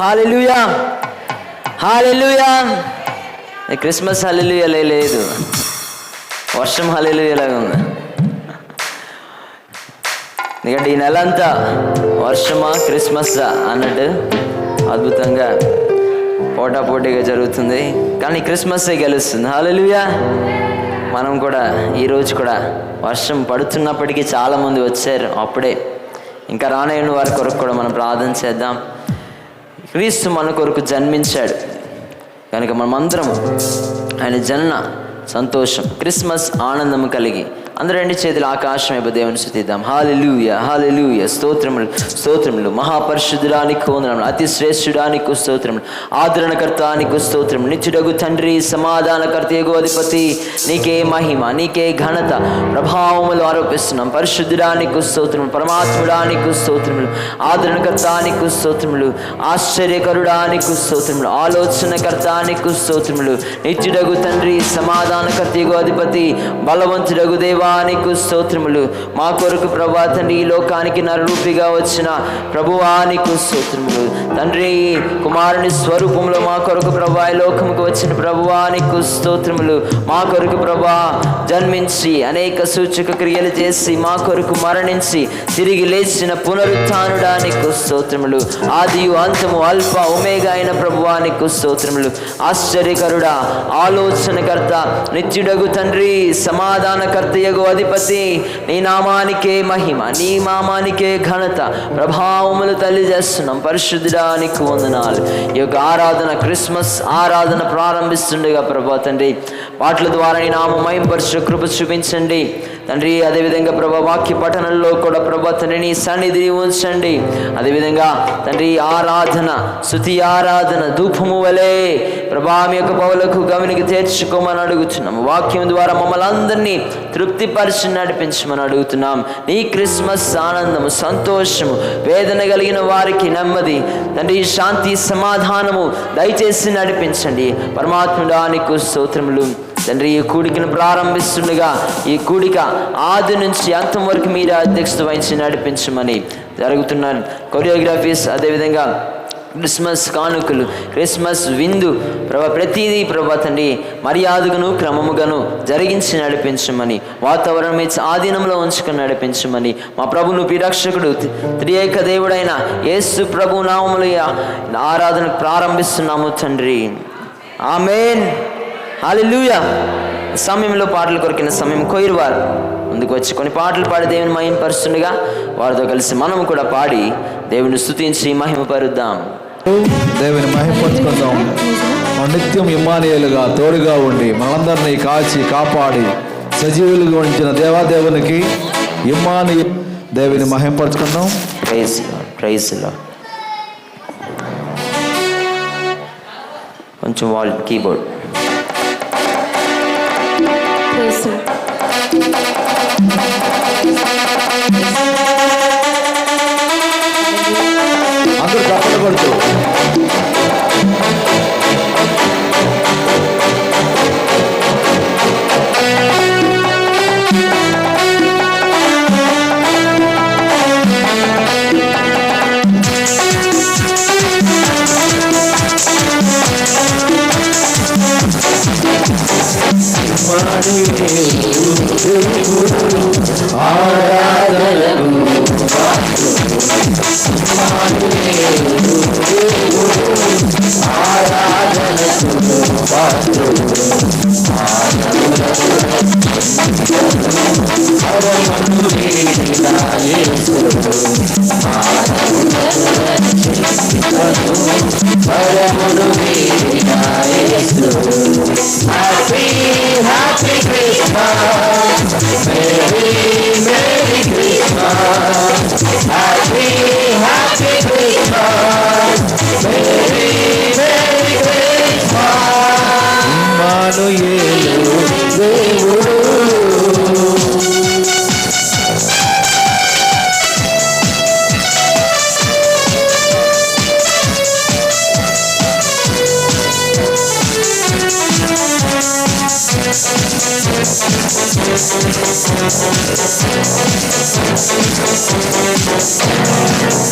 హల్లెలూయా హల్లెలూయా. Christmas హల్లెలూయా లేదు, వర్షం హల్లెలూయాలాగా ఉంది. ఎందుకంటే ఈ నెల అంతా వర్షమా క్రిస్మస్ అన్నట్టు అద్భుతంగా పోటాపోటీగా జరుగుతుంది. కానీ క్రిస్మస్సే గెలుస్తుంది. హల్లెలూయా. మనం కూడా ఈరోజు కూడా వర్షం పడుతున్నప్పటికీ చాలామంది వచ్చారు. అప్పుడే ఇంకా రానయ్యని వారి కొరకు కూడా మనం ప్రార్థన చేద్దాం. క్రీస్తు మన కొరకు జన్మించాడు కనుక మనమందరం ఆయన జనన సంతోషం, క్రిస్మస్ ఆనందం కలిగి అందరూ రెండు చేతులు ఆకాశం వైపు దేవుని స్తుతిద్దాం. హల్లెలూయా హల్లెలూయా. స్తోత్రములు స్తోత్రములు. మహాపరిశుద్ధుడానికి వందనములు, అతి శ్రేష్ఠుడానికి స్తోత్రములు, ఆదరణకర్తానికి స్తోత్రములు, నిత్యుడగు తండ్రి, సమాధానకర్త యెహోవా అధిపతి, నీకే మహిమ, నీకే ఘనత ప్రభావములు ఆరోపిస్తున్నాం. పరిశుద్ధుడానికి స్తోత్రములు, పరమాత్ముడానికి స్తోత్రములు, ఆదరణకర్తానికి స్తోత్రములు, ఆశ్చర్యకరుడానికి స్తోత్రములు, ఆలోచనకర్తానికి స్తోత్రములు, నిత్యుడగు తండ్రి, సమాధానకర్త యెహోవా అధిపతి, బలవంతుడగు దేవా నీకు స్తోత్రములు. మా కొరకు ప్రభువా తండ్రి ఈ లోకానికి నరరూపిగా వచ్చిన ప్రభువా నీకు స్తోత్రములు. తండ్రి కుమారుని స్వరూపంలో మా కొరకు ప్రభువా ఈ లోకముకు వచ్చిన ప్రభువా నీకు స్తోత్రములు. మా కొరకు ప్రభువా జన్మించి అనేక సూచక క్రియలు చేసి మా కొరకు మరణించి తిరిగి లేచిన పునరుత్థానుడా నీకు స్తోత్రములు. ఆదియు అంతము అల్ఫ ఒమేగా అయిన ప్రభువా నీకు స్తోత్రములు. ఆశ్చర్యకరుడా, ఆలోచనకర్త, నిత్యుడగు తండ్రి, సమాధానకర్త యెహోవా అధిపతి, నీ నామానికే మహిమ, నీ నామానికే ఘనత ప్రభావములు తెలియజేస్తున్నాం. పరిశుద్ధుడా నీకు వందనాలు. ఈ యొక్క ఆరాధన క్రిస్మస్ ఆరాధన ప్రారంభిస్తుండగా ప్రభా తండ్రి పాటల ద్వారా నీ నామ మహిమపరచు కృప చూపించండి తండ్రి. అదేవిధంగా ప్రభా వాక్య పఠనంలో కూడా ప్రభా తండ్రి నీ సన్నిధిని ఉంచండి. అదేవిధంగా తండ్రి ఆరాధన స్తుతి ఆరాధన ధూపము వలె ప్రభా మీ యొక్క పౌలకు గమనికి చేర్చుకోమని అడుగుతున్నాం. వాక్యం ద్వారా మమ్మల్ని అందరినీ తృప్తిపరిచి నడిపించమని అడుగుతున్నాం. నీ క్రిస్మస్ ఆనందము, సంతోషము, వేదన కలిగిన వారికి నెమ్మది తండ్రి, శాంతి, సమాధానము దయచేసి నడిపించండి. పరమాత్ముడా నీకు స్తోత్రములు తండ్రి. ఈ కూడికను ప్రారంభిస్తుండగా ఈ కూడిక ఆది నుంచి అంతం వరకు మీరు అధ్యక్షత వహించి నడిపించమని జరుగుతున్న కొరియోగ్రఫీస్, అదేవిధంగా క్రిస్మస్ కానుకలు, క్రిస్మస్ విందు ప్రభా ప్రతిదీ ప్రభా తండ్రి మర్యాదగాను క్రమముగాను జరిగించి నడిపించమని, వాతావరణం ఇచ్చి ఆధీనంలో ఉంచుకొని నడిపించమని మా ప్రభును విరక్షకుడు త్రియేక దేవుడైన యేసు ప్రభు నామములో ఆరాధన ప్రారంభిస్తున్నాము తండ్రి. ఆమేన్. హల్లెలూయా. సమయంలో పాటలు కొరికిన సమయం కోయిరు వారు ముందుకు వచ్చి కొన్ని పాటలు పాడి దేవుని మహిమపరుస్తుండగా వారితో కలిసి మనము కూడా పాడి దేవుని స్తుతించి మహిమపరుద్దాం. దేవుని మహిమపరుచుకుందాం. నిత్యం ఇమ్మానుయేలుగా తోడుగా ఉండి మనందరినీ కాచి కాపాడి సజీవులుగా ఉంచిన దేవాదేవునికి ఇమ్మానుయేలు దేవుని మహిమపరుచుకుందాం. Praise Lord, praise Lord. కొంచెం వాల్ కీబోర్డ్ అందరూ చప్పట్లు కొడుతూ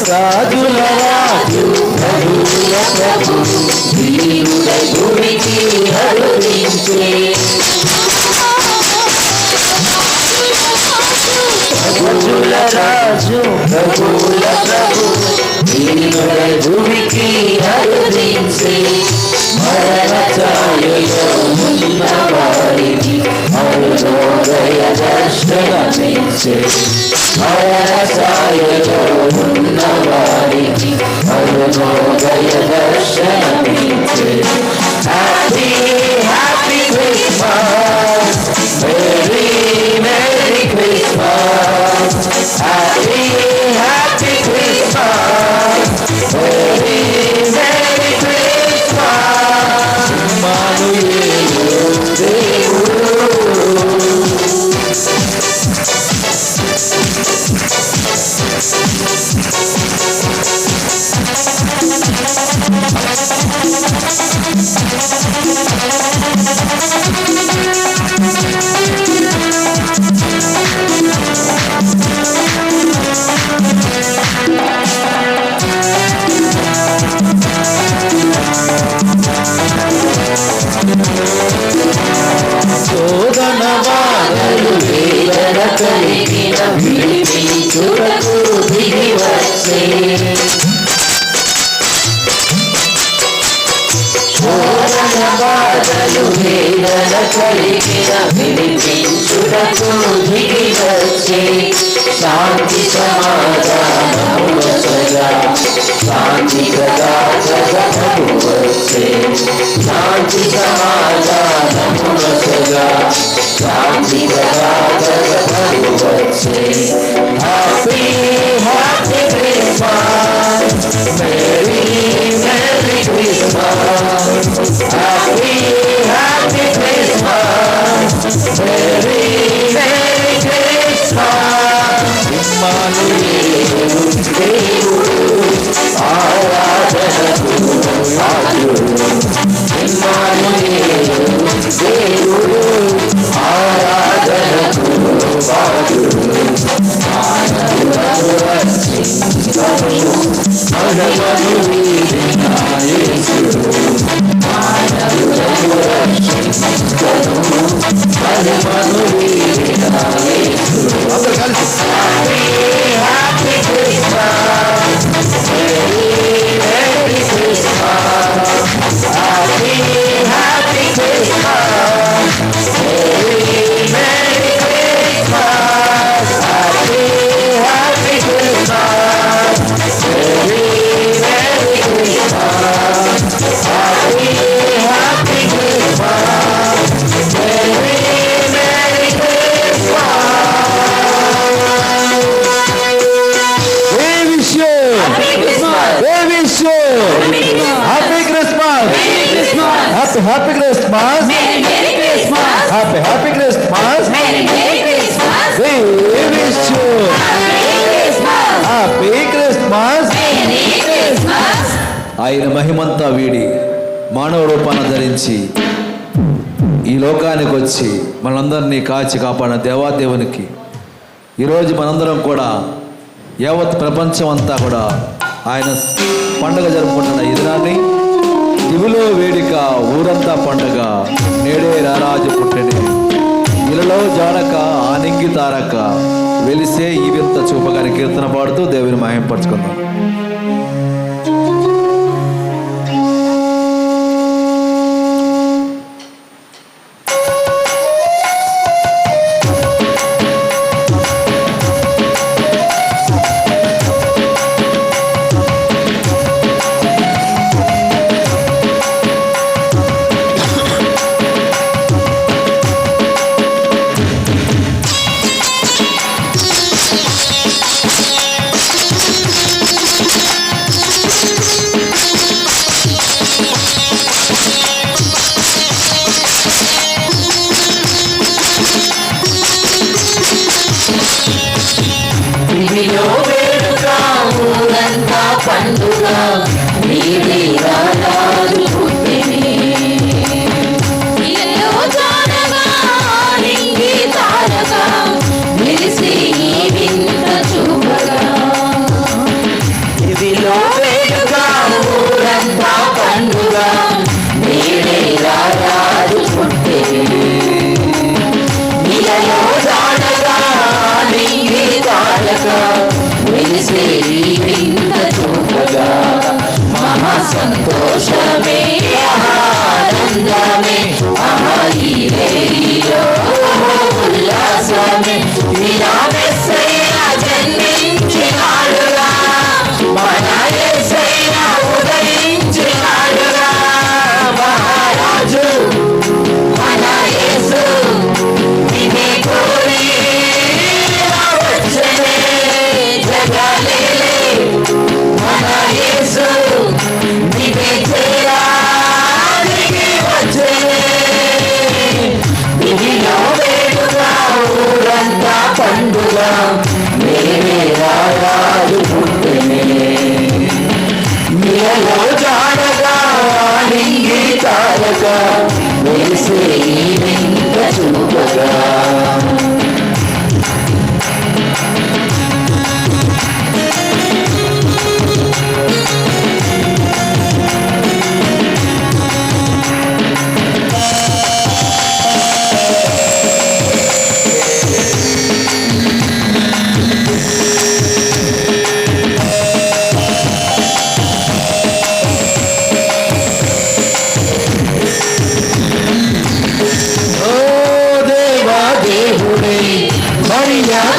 రాజుల రాజు ప్రభు దీనుడై భూమికి అరుదించే ప్రభువుల రాజు ప్రభువుల ప్రభు దీనుడై భూమికి అరుదించే మరణ ఛాయలో ఉన్న వారికి అరుణోదయ దర్శనమిచ్చే మరణ ఛాయలో ఉన్న వారికి అరుణోదయ దర్శనమిచ్చే happy happy Christmas merry merry Christmas happy happy Christmas merry merry Christmas ఇమ్మానుయేలు దేవుడు శోధన బాధలు వేదన కలిగిన విడిపించుటకు దిగి వచ్చే శోధన బాధలు వేదన కలిగిన విడిపించుటకు దిగి వచ్చే శాంతి సమాధానముగా శాంతి ప్రదాతము వచ్చే శాంతి సమాధానముగా శాంతి ప్రదాతము వచ్చే happy happy Christmas merry merry Christmas happy happy Christmas merry merry Christmas ఇమ్మానుయేలు దేవుడు ఆరాధనకు రాజుడు ఇమ్మానుయేలు దేవుడు ఆరాధనకు రాజుడు మానవులను రక్షించును మనమను వీడిన యేసుడు మానవులను రక్షించును మనమను వీడిన యేసుడు అందరూ కలిసి happy Christmas merry merry Christmas happy happy Christmas merry merry Christmas happy happy Christmas merry merry Christmas happy happy Christmas merry merry Happy Christmas! Merry Christmas! Happy Christmas! Merry Christmas! We wish you Happy Christmas! Merry Christmas! ఆయన మహిమంతా వీడి మానవ రూపాన్ని ధరించి ఈ లోకానికి వచ్చి మనందరినీ కాచి కాపాడిన దేవాదేవునికి ఈరోజు మనందరం కూడా యావత్ ప్రపంచం అంతా కూడా ఆయన పండుగ జరుపుకుంటున్న ఈ దినాన్ని దివిలో వేడిక ఊరంతా పండుగ నేడే రారాజు పుట్టెని ఇలలో జాడక ఆనింగి తారక వెలిసే ఈ వింత చూపగాని కీర్తన పాడుతూ దేవుని మహింపరచుకుందాం. సంతోషమే ఆనందమే ఈలో ఉల్లాసమే ఇలా మెస్సయ్య జన్మించినాడుగా మన యేసయ్య ఉదయించినాడుగా మహారాజు మన యేసు నిన్నే కోరి వచ్చనే జగలేలే మన యేసు నిన్నే చేరానికి వచ్చనే దివిలో వేడుక ఊరంతా పండుగ మేమే రారాజు పుట్టెనే నీలో జాడగా నింగి తారక మెరిసే ఈ వెంట చూపగా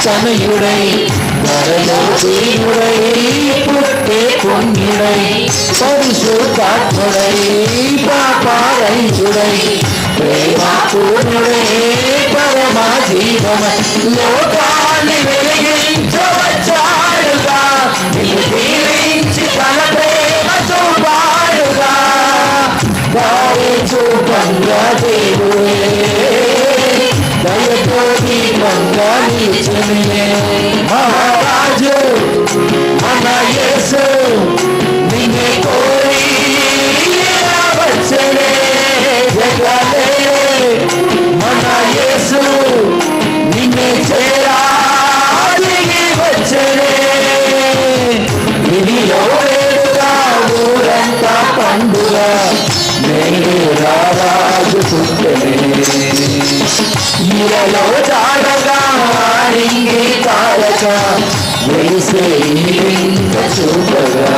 తనయుడై ధరలో దేవుడై పుట్టే పొంగిడై పరిశుద్ధాత్ముడై పాపారహితుడై ప్రేమపూర్ణుడై పరమ జీవమై లోకాన్ని వెలిగించవచ్చాడుగా నిన్ను దీవించి తన ప్రేమ చూపాడుగా దారి చూపంగా దేవుడే దయతో దీపంగా నిలిచినే మహారాజు మన యేసు నిన్నే కోరి వచ్చనే జగలే మన యేసు నిన్నే చేరానికి వచ్చనే ఇదిలో వేడుగా ఊరంతా పండుగ నేనే రారాజు పుట్టనే ఈలలో జాడగా రింగి తారక వెలిసే ఇంత చూపగా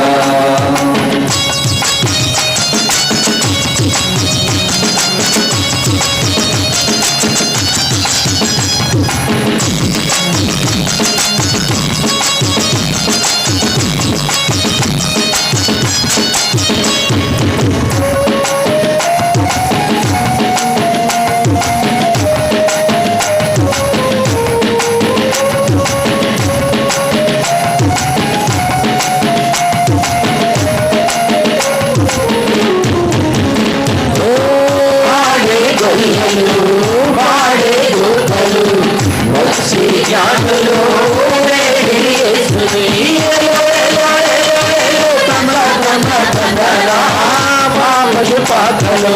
పాత్రలో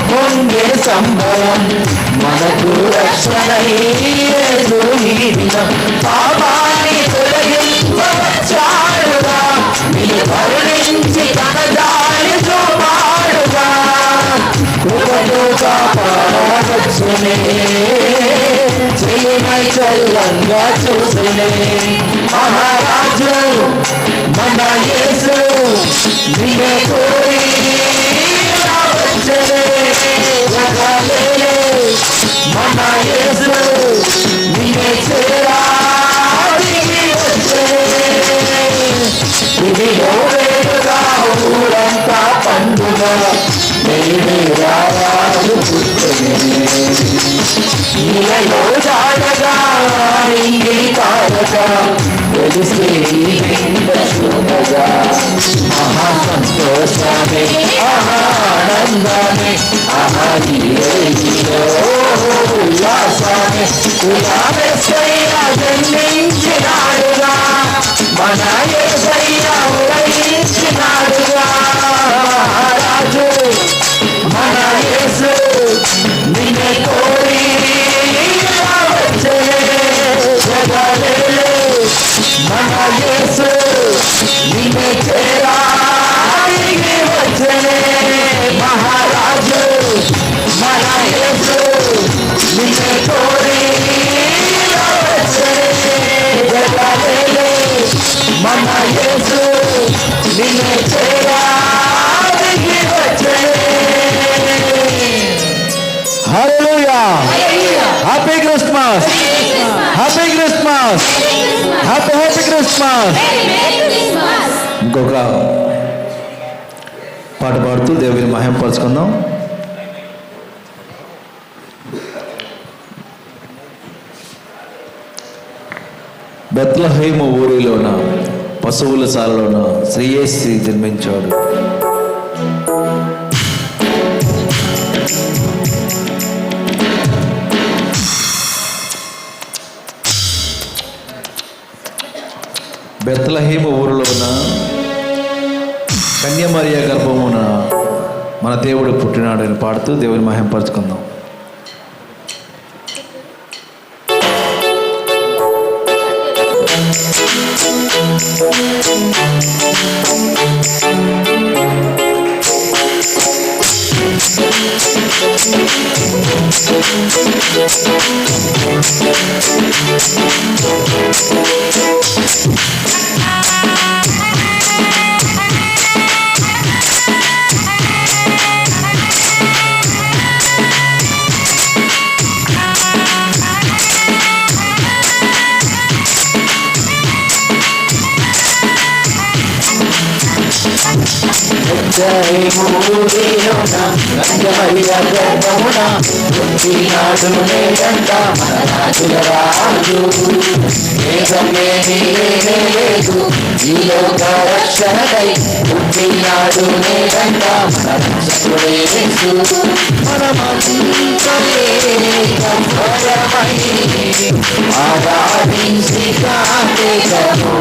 పొంగే సంబరం మనకు రక్షణయేసు ఈ దినం పాపాన్ని తొలగించవచ్చాడుగా నిన్ను కరుణించి తన దారి చూపాడుగా కృపతో కాపాడవచ్చునే చెయ్యమై చల్లంగా చూసనే మహారాజు మన యేసు నిన్నే కోరి మన యేసు నిన్నే చేరానికి వచ్చనే ఇదిలో వేడుగా ఊరంతా పండుగ నేనే రారాజు పుట్టనే నీలో జాడగా రింగి తారక వెలిసే వెంట చూడగా మహా సంతోషమే ఆనందమే ఉల్లాసమే ఉల్లాసయ్య జన్మించినాడుగా మన యేసయ్య ఉదయించినాడుగా రాజు మన యేసు నిన్నే కోరి వచ్చనే జగలేలే మన యేసు నిన్నే చేరానికి వచ్చనే క్రిస్మస్. ఇంకొక పాట పాడుతూ దేవుని మహిమపరుచుకుందాం. బెత్లెహేము ఊరిలోన పశువుల సాలలోన శ్రీయేసు జన్మించాడు. బెత్లెహేము ఊరిలోన కన్యమరియ గర్భమున మన దేవుడు పుట్టినాడని పాడుతూ దేవుని మహిమపరుచుకుందాం. బెత్లెహేములోన కన్యమరియ గర్భమున పుట్టినాడు నేడంట మన రాజుల రాజు. భేదమేమీ లేదు ఈ లోక రక్షణకై పుట్టినాడు నేడంట మన రక్షకుడే యేసు. మనమంతయే కర్మమై ఆరాధించి గాంచెదము.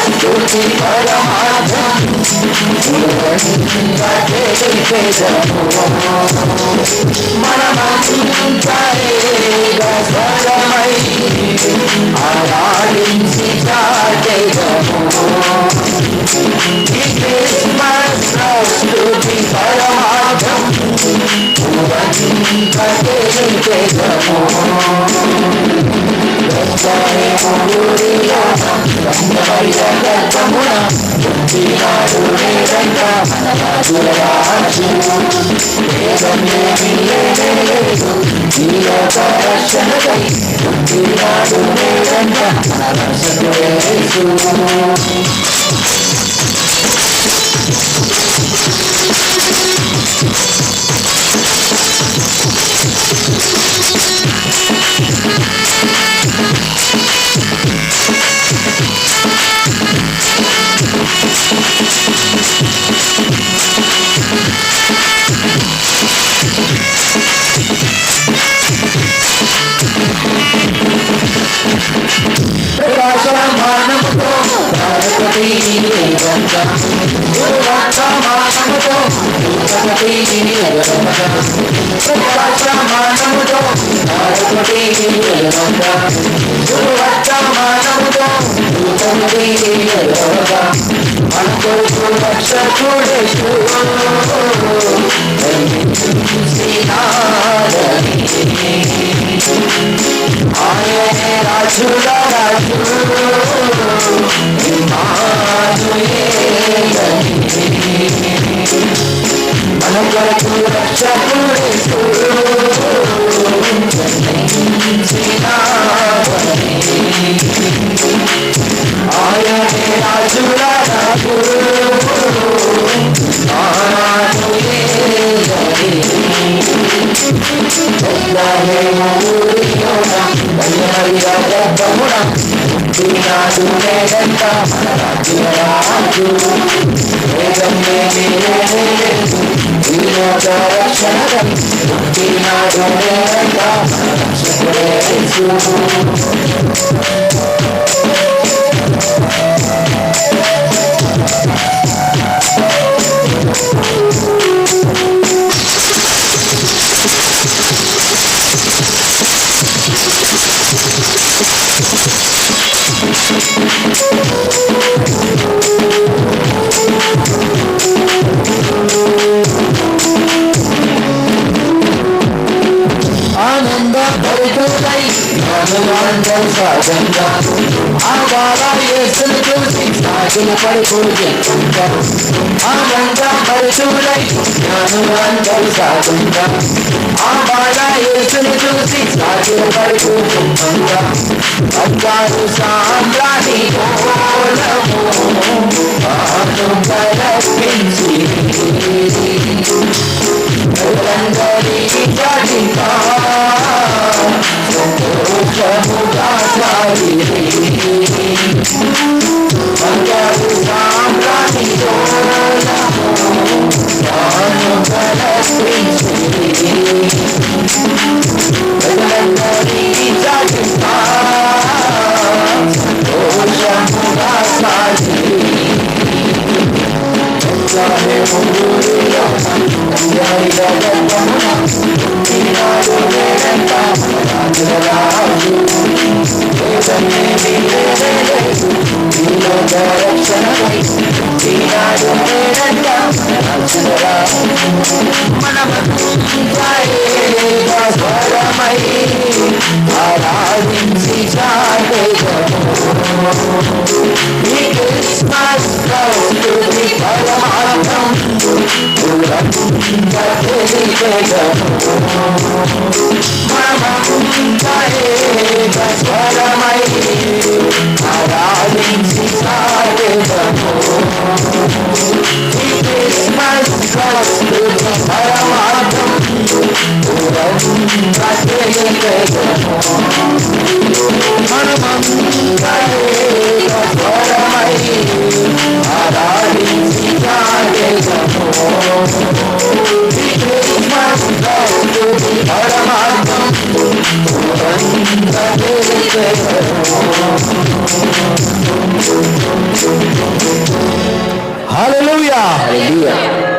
స్తుతి పరమార్థం మనమంతయే స్వరమై ఆరాధించి గాంచెదము. ఈ క్రిస్మస్ స్తుతి పరమార్థం తెలిపెదము. కన్యమరియ గర్భమున పుట్టినాడు నేడంట మన రాజుల రాజు. భేదమేమీ లేదు ఈ లోక రక్షణకై పుట్టినాడు నేడంట మన రక్షకుడే యేసు. ప్రకాశమానముతో భారతీ నిలయంగా వర్తమానముతో భారతీ నిలయంగా ప్రకాశమానముతో భారతీ నిలయంగా వర్తమానముతో భారతీ నిలయంగా మన కొరకు రక్షకుడేసు ఆయనే రాజుల రాజు మన కొరకు రక్షకుడేసు ఆయనే రాజుల రాజు కన్యమరియ గర్భమున పుట్టినాడు నేడంట మన రాజుల రాజు. భేదమేమీ లేదు ఈ లోక రక్షణకై పుట్టినాడు నేడంట మన రక్షకుడే యేసు. ఆనంద భరితులై సహజంగా ఆ బాల యేసును చూసి సాగిలపడి పూజించుకుంటా ఆనందం పరిశులై జ్ఞానులందరూ సాగుంటా ఆ బాల యేసుని చూసి సాగిలపడి పూజించుకుంటా అబ్బారు సాంబ్రాణి కోలము ఆను కలపించి అందరి జాతిగా సంతోషముగా సాగిరి అబ్బారు సాంబ్రాణి కోలము ఆను కలపించి అందరి జాతిగా సంతోషముగా సాగిరి ఆరాధించి క్రిస్మస్ ప్రస్తుతి పరమార్థం స్వరమై ఆరాధించి క్రిస్మస్ ప్రస్తుతి పరమార్థం స్వరమై ఆరాధించి క్రిస్మస్ ప్రస్తుతి పరమార్థం హల్లెలూయా.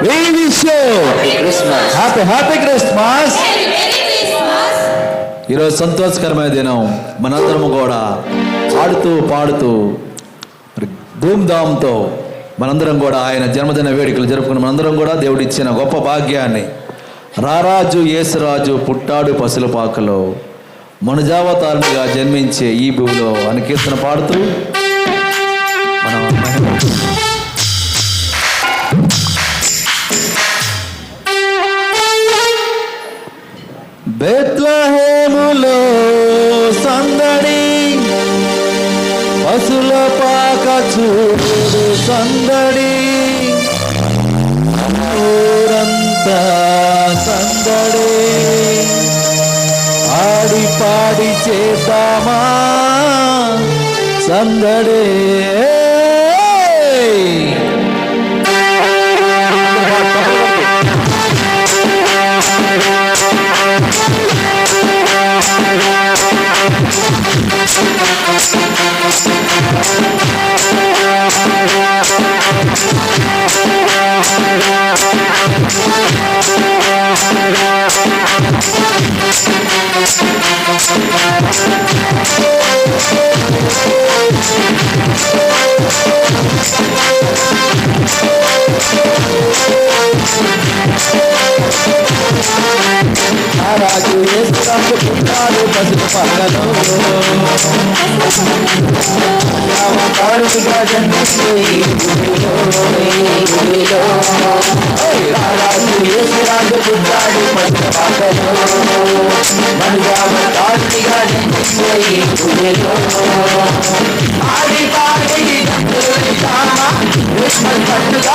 We wish you happy Christmas. ఈరోజు సంతోషకరమైన దినం. మనందరము కూడా ఆడుతూ పాడుతూ మరి ధూమ్ధామ్తో మనందరం కూడా ఆయన జన్మదిన వేడుకలు జరుపుకున్న మనందరం కూడా దేవుడిచ్చిన గొప్ప భాగ్యాన్ని, రారాజు యేసురాజు పుట్టాడు పసుల పాకలో మనుజావతారునిగా జన్మించే ఈ భూమిలో అని కీర్తన పాడుతూ మనం బెత్లహేములో సందడి పసుల పాక చూడు సందడి ఊరంతా సందడి ఆడి పాడి చేద్దామా సందడే. రాజు యేసురాజు పుట్టాడు పసుల పాకలో తాడుగా జన్మించే రాజు యేసురాజు పుట్టాడు పసుల పాకలో తాడుగా జన్మించే ఆడి పాడి క్రిస్మస్ పండుగ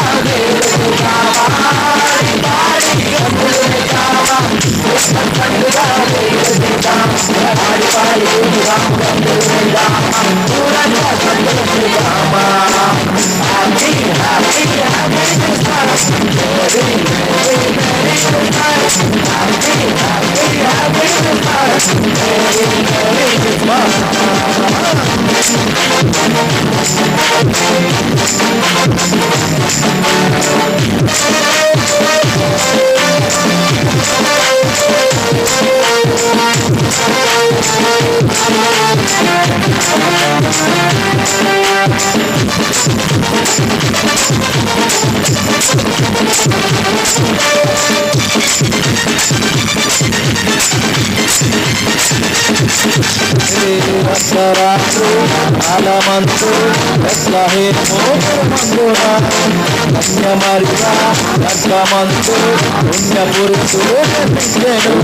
కాలమందు బెత్లెహేము మందున కన్యమరియా గర్భమందు పుణ్యపురుషుడు జన్మించెను.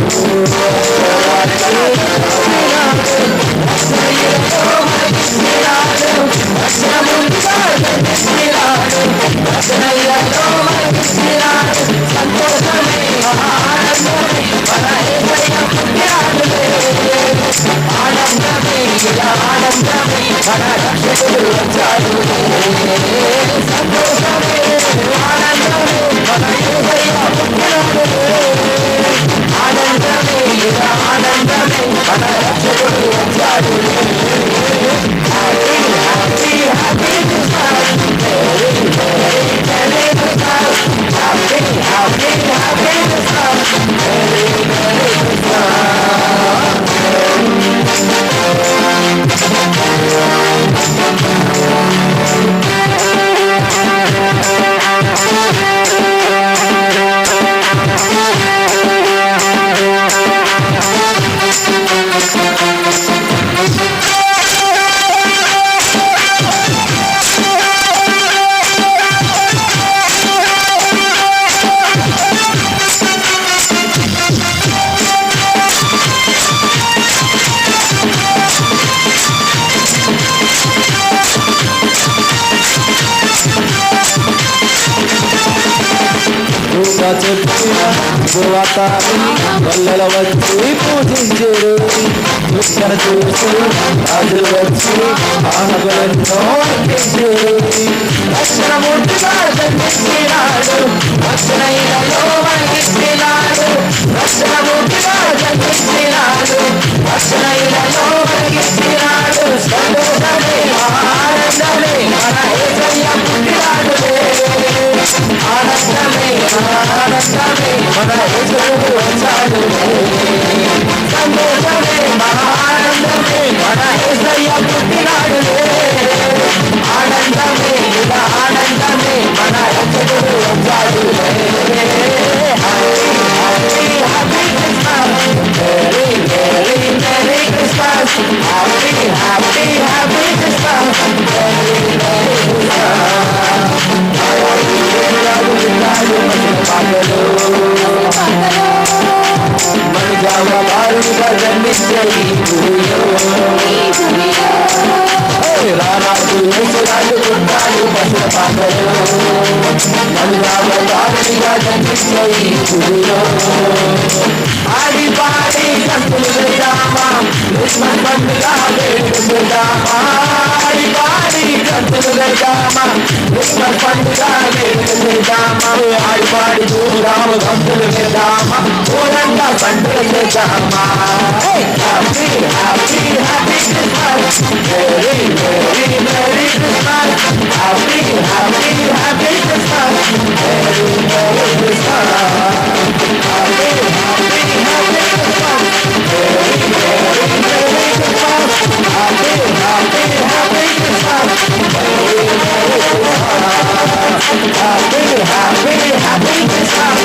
చెప్పిన శుభవార్తని గొల్లల వచ్చి పూజించేరు. దుఃఖను చూసి రాజులు వచ్చి ఆనగులెన్నో అందించేరు. రక్షణమూర్తిగా జన్మించినాడు, రక్షణైలలో మనకిచ్చినాడు. రక్షణమూర్తిగా జన్మించినాడు, రక్షణైలలో మనకిచ్చినాడు. సంతోషమే ఆనందమే మన యేసయ్య పుట్టినాడు. ఆనందమే ఆనందమే మన యేసుడు వచ్చాడు. సంతోషమే ఆనందమే మన యేసయ్య పుట్టినాడు. ఆనందమే ఇలా ఆనందమే మన యేసుడు వచ్చాడు. Happy happy Christmas, very very merry Christmas. Happy happy happy Christmas, very merry మనుజావారుగా జన్మించే ఈ భూమిలో రారాజు యేసురాజు పుట్టాడు పశుల పాకలో. మనుజావారుగా జన్మించే ఈ భూమిలో ఆడి పాడి కంతులు వెళ్దామా, క్రిస్మస్ పండుగ వేడుకుందామా. ఆడి పాడి కంతులు వెళ్దామా, క్రిస్మస్ పండుగ వేడుకుందామా. ఆడి పాడి చూద్దాము కంతులు వెళ్దామా, ఊరంతా పండుగ చేద్దామా. Happy happy happy Christmas, very very merry Christmas. Happy happy happy Christmas, very merry Christmas. Happy happy happy Christmas, very very merry Christmas. Happy happy happy Christmas, very merry Christmas. Happy happy happy Christmas,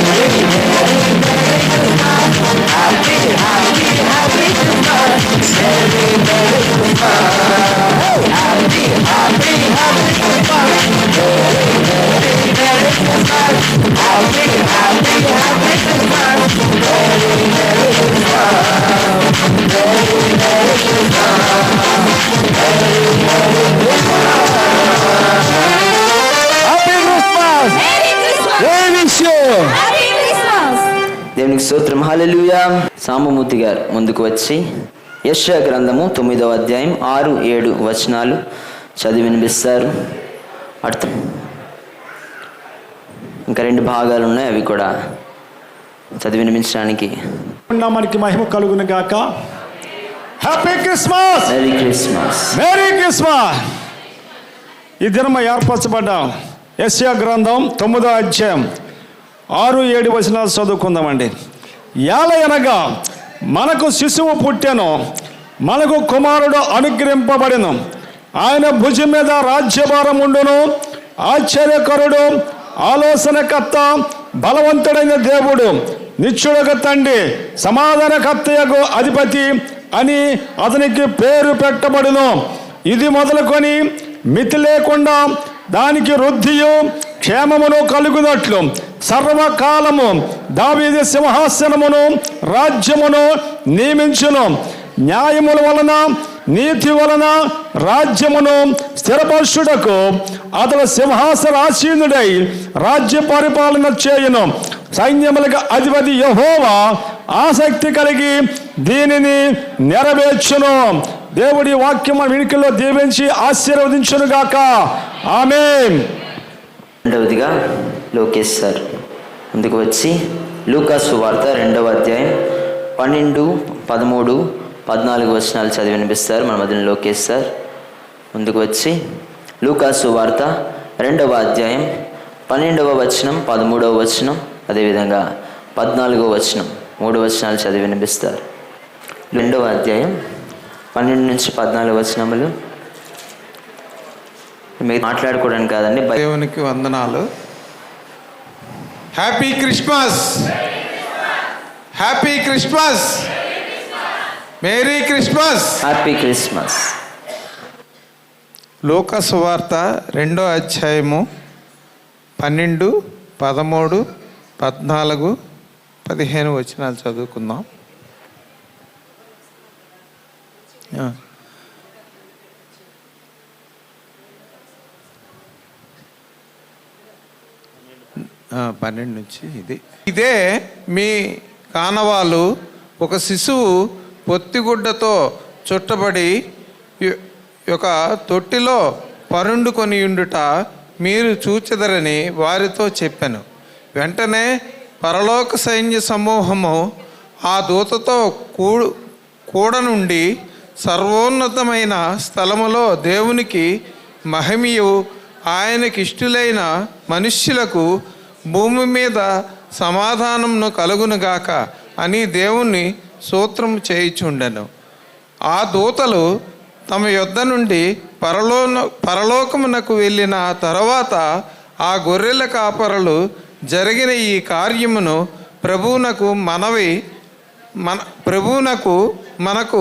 very very merry Christmas. Happy happy happy Christmas, very merry Christmas. Happy happy happy Christmas, very very merry Christmas. Happy happy happy Christmas, very merry Christmas. Very merry Christmas, very merry Christmas. Happy Christmas, we wish you. దేవునికి స్తోత్రం. హల్లెలూయా. సాంబమూర్తి గారు ముందుకు వచ్చి యెషయా గ్రంథము 9వ అధ్యాయం 6-7 వచనాలు చదివి వినిపిస్తారు. అర్థం ఇంకా 2 భాగాలు ఉన్నాయి, అవి కూడా చదివి వినిపించడానికి. మనకి మహిమ కలుగును గాక. Happy Christmas, merry Christmas. Merry Christmas. ఈ దినమ ఏర్పరచబడ్డ యెషయా గ్రంథం 9వ అధ్యాయం 6-7 వచనాలు చదువుకుందామండి. ఏలయనగా మనకు శిశువు పుట్టెను, మనకు కుమారుడు అనుగ్రహింపబడెను, ఆయన భుజం మీద రాజ్యభారం ఉండును. ఆశ్చర్యకరుడు, ఆలోచనకర్త, బలవంతుడైన దేవుడు, నిత్యుడగు తండ్రి, సమాధానకర్తయగు అధిపతి అని అతనికి పేరు పెట్టబడును. ఇది మొదలుకొని మితి లేకుండా దానికి వృద్ధియు క్షేమమును కలుగునట్లు సర్వకాలము దావీదు సింహాసనమును రాజ్యమును నియమించును. న్యాయముల వలన నీతి వలన రాజ్యమును స్థిరపరచుటకు అతడు సింహాసనాసీనుడై రాజ్య పరిపాలన చేయును. సైన్యములకు అధిపతి యెహోవా ఆసక్తి కలిగి దీనిని నెరవేర్చును. దేవుడి వాక్యం మన వెనుకల్లో దీవించి ఆశీర్వదించును గాక. ఆమేన్. రెండవదిగా లోకేష్ సార్ ముందుకు వచ్చి లూకా సువార్త 2వ అధ్యాయం 12, 13, 14 వచనాలు చదివి వినిపిస్తారు. మన మధ్యన లోకేష్ సార్ ముందుకు వచ్చి లూకా సువార్త 2వ అధ్యాయం 12వ వచనం, 13వ వచనం, అదేవిధంగా 14వ వచనం 3 వచనాలు చదివి వినిపిస్తారు. 2వ అధ్యాయం 12 నుంచి 14 వచనములు మీరు మాట్లాడుకోవడానికి కాదండి. దేవునికి వందనాలు. Happy Christmas, happy Christmas, merry Christmas, happy Christmas. లూకా సువార్త 2వ అధ్యాయము 12, 13, 14, 15 వచనాలు చదువుకుందాం. పన్నెండు నుంచి ఇదే మీ కానవాలు ఒక శిశువు పొత్తిగుడ్డతో చుట్టబడి ఒక తొట్టిలో పరుండుకొని ఉండుట మీరు చూచెదరని వారితో చెప్పాను. వెంటనే పరలోక సైన్య సమూహము ఆ దూతతో కూడనుండి సర్వోన్నతమైన స్థలములో దేవునికి మహిమయు ఆయనకి ఇష్టులైన మనుష్యులకు భూమి మీద సమాధానంను కలుగునుగాక అని దేవుణ్ణి స్తోత్రం చేయుచుండెను. ఆ దూతలు తమ యొద్ద నుండి పరలోకమునకు వెళ్ళిన తర్వాత ఆ గొర్రెల కాపరులు జరిగిన ఈ కార్యమును మనకు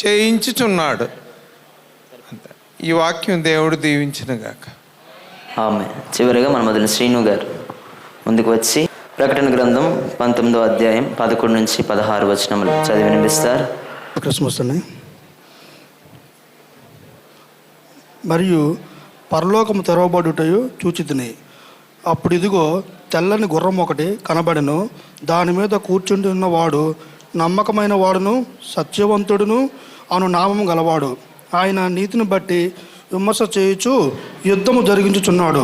చేయించుచున్నాడు. ఈ వాక్యం దేవుడు దీవించునుగాక. ఆమేన్. చివరిగా మన మొదలు శ్రీను గారు ముందుకు వచ్చి ప్రకటన గ్రంథం 19వ అధ్యాయం 11 నుంచి 16 వచనములు చదివి వినిపిస్తారు. క్రిస్మస్ అని మరియు పరలోకము తెరవబడుటయు చూచితిని. అప్పుడు ఇదిగో తెల్లని గుర్రం ఒకటి కనబడెను. దాని మీద కూర్చుండి ఉన్నవాడు నమ్మకమైన వాడును సత్యవంతుడును అను నామము గలవాడు. ఆయన నీతిని బట్టి విమర్శ చేయుచు యుద్ధము జరిగించుచున్నాడు.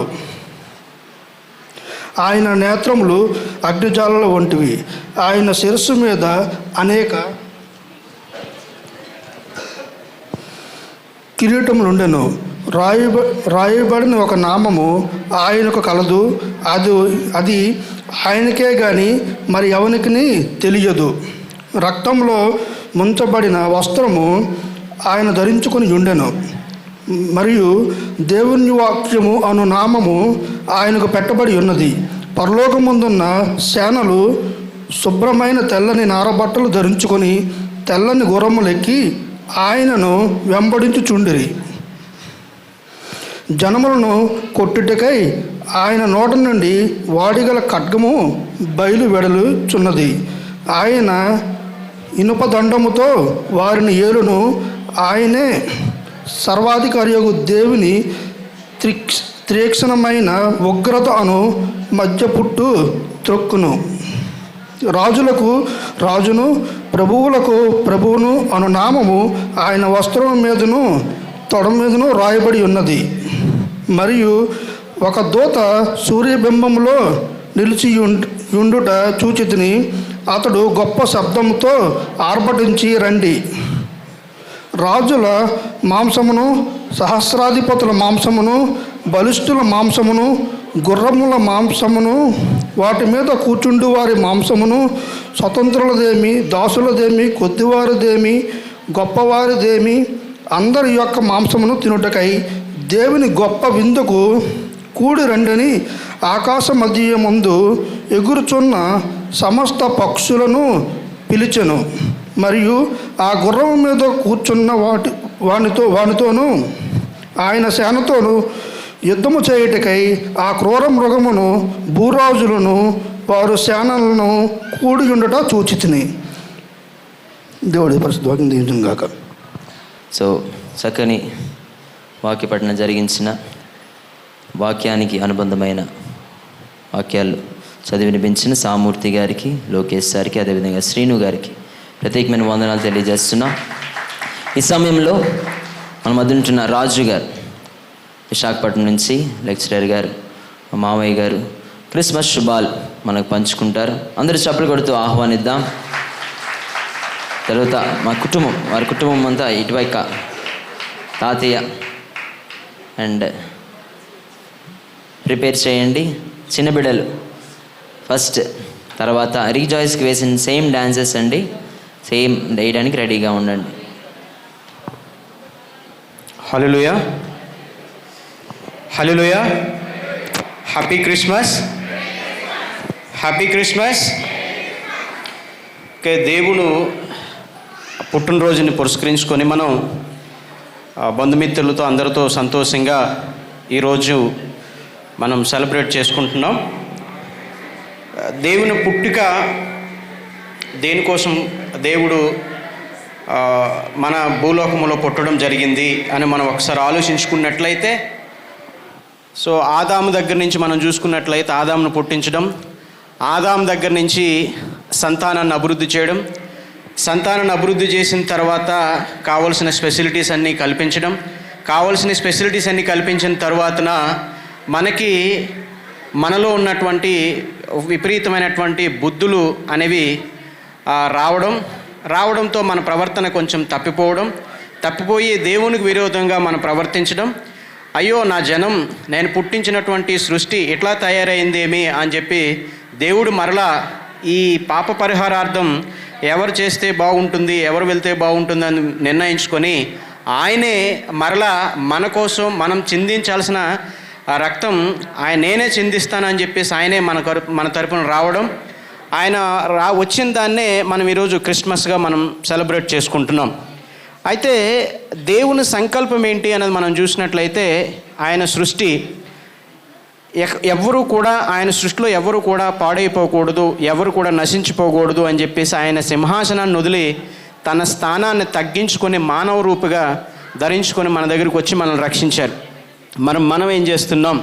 ఆయన నేత్రములు అగ్నిజాలల వంటివి. ఆయన శిరస్సు మీద అనేక కిరీటములుండెను. రాయబడిన ఒక నామము ఆయనకు కలదు. అది ఆయనకే గాని మరి ఎవనికి తెలియదు. రక్తంలో ముంచబడిన వస్త్రము ఆయన ధరించుకొని ఉండెను. మరియు దేవుని వాక్యము అను నామము ఆయనకు పెట్టబడి ఉన్నది. పరలోకముందున్న సేనలు శుభ్రమైన తెల్లని నారబట్టలు ధరించుకొని తెల్లని గుర్రములెక్కి ఆయనను వెంబడించుచుండిరి. జనములను కొట్టుటకై ఆయన నోట నుండి వాడిగల ఖడ్గము బయలు వెడలుచున్నది. ఆయన ఇనుపదండముతో వారిని ఏలును. ఆయనే సర్వాధికారియగు దేవుని తీక్షణమైన ఉగ్రత అను మధ్య పుట్టు త్రొక్కును. రాజులకు రాజును ప్రభువులకు ప్రభువును అను నామము ఆయన వస్త్రం మీదను తొడ మీదను రాయబడి ఉన్నది. మరియు ఒక దూత సూర్యబింబములో నిలిచి ఉండుట చూచితిని. అతడు గొప్ప శబ్దముతో ఆర్భటించి, రండి, రాజుల మాంసమును, సహస్రాధిపతుల మాంసమును, బలిష్ఠుల మాంసమును, గుర్రముల మాంసమును, వాటి మీద కూర్చుండు వారి మాంసమును, స్వతంత్రులదేమి, దాసులదేమి, కొద్దివారిదేమి, గొప్పవారిదేమి, అందరి యొక్క మాంసమును తినుటకై దేవుని గొప్ప విందుకు కూడి రండని ఆకాశ మధ్యమందు ఎగురుచున్న సమస్త పక్షులను పిలిచెను. మరియు ఆ గుర్రం మీద కూర్చున్న వానితోనూ ఆయన సేనతోనూ యుద్ధము చేయుటకై ఆ క్రూర మృగమును భూరాజులను వారు సేనలను కూడి ఉండట చూచితిని. దేవుడి పరిశుద్ధ వాక్యం దీవించును గాక. సో చక్కని వాక్య పఠనం జరిగించిన వాక్యానికి అనుబంధమైన వాక్యాలు చదివి వినిపించిన సామూర్తి గారికి, లోకేష్ గారికి, అదేవిధంగా శ్రీను గారికి ప్రత్యేకమైన వందనాలు తెలియజేస్తున్నాం. ఈ సమయంలో మన మధ్య ఉంటున్న రాజు గారు, విశాఖపట్నం నుంచి లెక్చరర్ గారు, మా మామయ్య గారు క్రిస్మస్ శుభాలు మనకు పంచుకుంటారు. అందరూ చప్పలు కొడుతూ ఆహ్వానిద్దాం. తర్వాత వారి కుటుంబం అంతా ఇటువైక తాతయ్య అండ్ ప్రిపేర్ చేయండి. చిన్న బిడ్డలు ఫస్ట్, తర్వాత రీజాయిస్కి వేసిన సేమ్ డాన్సెస్ అండి, సేమ్ వేయడానికి రెడీగా ఉండండి. Hallelujah, hallelujah. Happy Christmas, happy Christmas. Okay, దేవుడు పుట్టినరోజుని పురస్కరించుకొని మనం బంధుమిత్రులతో అందరితో సంతోషంగా ఈరోజు మనం సెలబ్రేట్ చేసుకుంటున్నాం. దేవుని పుట్టుక దేనికోసం దేవుడు మన భూలోకములో పుట్టడం జరిగింది అని మనం ఒకసారి ఆలోచించుకున్నట్లయితే, సో ఆదాము దగ్గర నుంచి మనం చూసుకున్నట్లయితే ఆదామును పుట్టించడం, ఆదాము దగ్గర నుంచి సంతానాన్ని అభివృద్ధి చేయడం, సంతానాన్ని అభివృద్ధి చేసిన తర్వాత కావలసిన ఫెసిలిటీస్ అన్నీ కల్పించడం, కావలసిన ఫెసిలిటీస్ అన్నీ కల్పించిన తర్వాతన మనలో ఉన్నటువంటి విపరీతమైనటువంటి బుద్ధులు అనేవి రావడంతో మన ప్రవర్తన కొంచెం తప్పిపోయి దేవునికి విరోధంగా మనం ప్రవర్తించడం, అయ్యో నా జనం, నేను పుట్టించినటువంటి సృష్టి ఎట్లా తయారైందేమి అని చెప్పి దేవుడు మరలా ఈ పాప పరిహారార్థం ఎవరు చేస్తే బాగుంటుంది, ఎవరు వెళ్తే బాగుంటుంది అని నిర్ణయించుకొని ఆయనే మరలా మన కోసం మనం చిందించాల్సిన రక్తం నేనే చిందిస్తానని చెప్పేసి ఆయనే మన తరపున రావడం, ఆయన వచ్చిన దాన్నే మనం ఈరోజు క్రిస్మస్గా మనం సెలబ్రేట్ చేసుకుంటున్నాం. అయితే దేవుని సంకల్పం ఏంటి అనేది మనం చూసినట్లయితే, ఆయన సృష్టి ఆయన సృష్టిలో ఎవరు కూడా పాడైపోకూడదు, ఎవరు కూడా నశించిపోకూడదు అని చెప్పేసి ఆయన సింహాసనాన్ని వదిలి తన స్థానాన్ని తగ్గించుకొని మానవ రూపుగా ధరించుకొని మన దగ్గరికి వచ్చి మనల్ని రక్షించారు. మనం ఏం చేస్తున్నాం?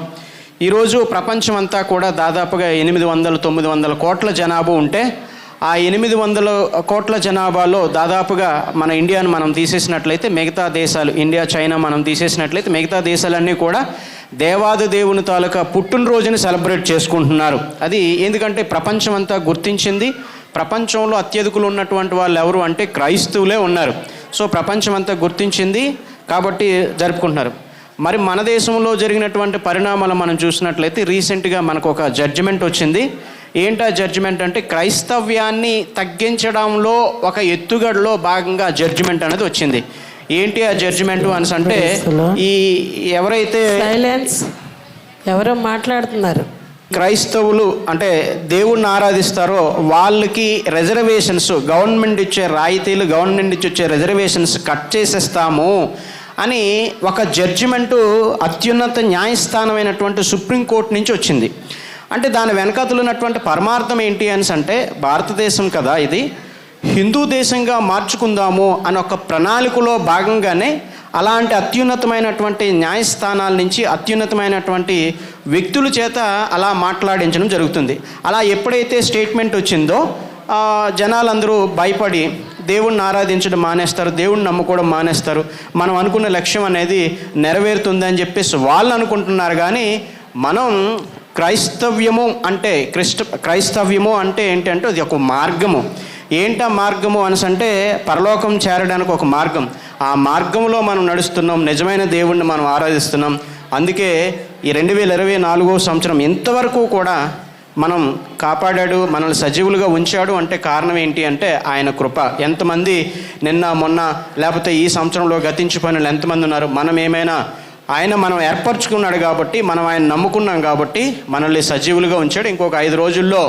ఈరోజు ప్రపంచం అంతా కూడా దాదాపుగా 800-900 కోట్ల జనాభా ఉంటే, ఆ 800 కోట్ల జనాభాలో దాదాపుగా మన ఇండియాను మనం తీసేసినట్లయితే మిగతా దేశాలు, ఇండియా, చైనా మనం తీసేసినట్లయితే మిగతా దేశాలన్నీ కూడా దేవాది దేవుని తాలూకా పుట్టినరోజుని సెలబ్రేట్ చేసుకుంటున్నారు. అది ఎందుకంటే ప్రపంచం అంతా గుర్తించింది, ప్రపంచంలో అత్యధికులు ఉన్నటువంటి వాళ్ళు ఎవరు అంటే క్రైస్తవులే ఉన్నారు. సో ప్రపంచం అంతా గుర్తించింది కాబట్టి జరుపుకుంటున్నారు. మరి మన దేశంలో జరిగినటువంటి పరిణామాలు మనం చూసినట్లయితే రీసెంట్గా మనకు ఒక జడ్జిమెంట్ వచ్చింది. ఏంటా జడ్జిమెంట్ అంటే, క్రైస్తవ్యాన్ని తగ్గించడంలో ఒక ఎత్తుగడలో భాగంగా జడ్జిమెంట్ అనేది వచ్చింది. ఏంటి ఆ జడ్జిమెంట్ అని అంటే, ఈ ఎవరైతే ఎవరో మాట్లాడుతున్నారు క్రైస్తవులు అంటే దేవుణ్ణి ఆరాధిస్తారో వాళ్ళకి రిజర్వేషన్స్, గవర్నమెంట్ ఇచ్చే రాయితీలు, గవర్నమెంట్ ఇచ్చే రిజర్వేషన్స్ కట్ చేసేస్తాము అని ఒక జడ్జిమెంటు అత్యున్నత న్యాయస్థానమైనటువంటి సుప్రీంకోర్టు నుంచి వచ్చింది. అంటే దాని వెనకాతలు ఉన్నటువంటి పరమార్థం ఏంటి అని అంటే, భారతదేశం కదా ఇది, హిందూ దేశంగా మార్చుకుందాము అని ఒక ప్రణాళికలో భాగంగానే అలాంటి అత్యున్నతమైనటువంటి న్యాయస్థానాల నుంచి అత్యున్నతమైనటువంటి వ్యక్తుల చేత అలా మాట్లాడించడం జరుగుతుంది. అలా ఎప్పుడైతే స్టేట్మెంట్ వచ్చిందో జనాలందరూ భయపడి దేవుణ్ణి ఆరాధించడం మానేస్తారు, దేవుణ్ణి నమ్ముకోవడం మానేస్తారు, మనం అనుకున్న లక్ష్యం అనేది నెరవేరుతుందని చెప్పేసి వాళ్ళు అనుకుంటున్నారు. కానీ మనం క్రైస్తవ్యము అంటే ఏంటంటే అది ఒక మార్గము. ఏంటా మార్గము అంటే పరలోకం చేరడానికి ఒక మార్గం. ఆ మార్గంలో మనం నడుస్తున్నాం, నిజమైన దేవుణ్ణి మనం ఆరాధిస్తున్నాం. అందుకే ఈ 2024వ సంవత్సరం ఇంతవరకు కూడా మనం కాపాడాడు, మనల్ని సజీవులుగా ఉంచాడు అంటే కారణం ఏంటి అంటే ఆయన కృప. ఎంతమంది నిన్న మొన్న లేకపోతే ఈ సంవత్సరంలో గతించిపోయిన వాళ్ళు ఎంతమంది ఉన్నారు? మనం ఏమైనా ఆయన మనం ఏర్పరచుకున్నాడు కాబట్టి, మనం ఆయన నమ్ముకున్నాం కాబట్టి మనల్ని సజీవులుగా ఉంచాడు. ఇంకొక 5 రోజుల్లో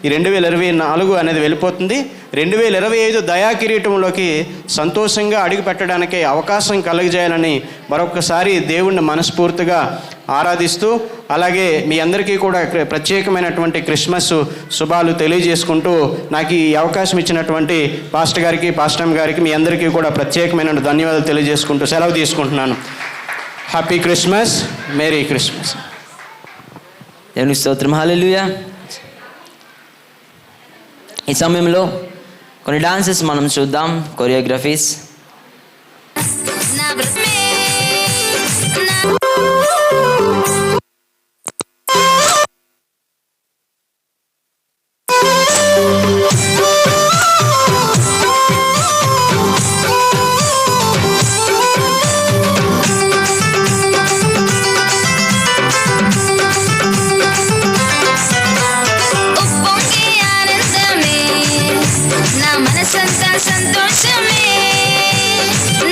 ఈ 2024 అనేది వెళ్ళిపోతుంది. 2025 దయా కిరీటంలోకి సంతోషంగా అడుగు పెట్టడానికి అవకాశం కలుగజేయాలని మరొకసారి దేవుణ్ణి మనస్ఫూర్తిగా ఆరాధిస్తూ, అలాగే మీ అందరికీ కూడా ప్రత్యేకమైనటువంటి క్రిస్మస్ శుభాలు తెలియజేసుకుంటూ, నాకు ఈ అవకాశం ఇచ్చినటువంటి పాస్టర్ గారికి, పాస్టర్ గారికి, మీ అందరికీ కూడా ప్రత్యేకమైన ధన్యవాదాలు తెలియజేసుకుంటూ సెలవు తీసుకుంటున్నాను. Happy Christmas, merry Christmas. దేవునికి స్తోత్రం, హల్లెలూయా. ఈ సమయంలో కొన్ని డాన్సెస్ మనం చూద్దాం, కొరియోగ్రఫీస్. సంతోషమే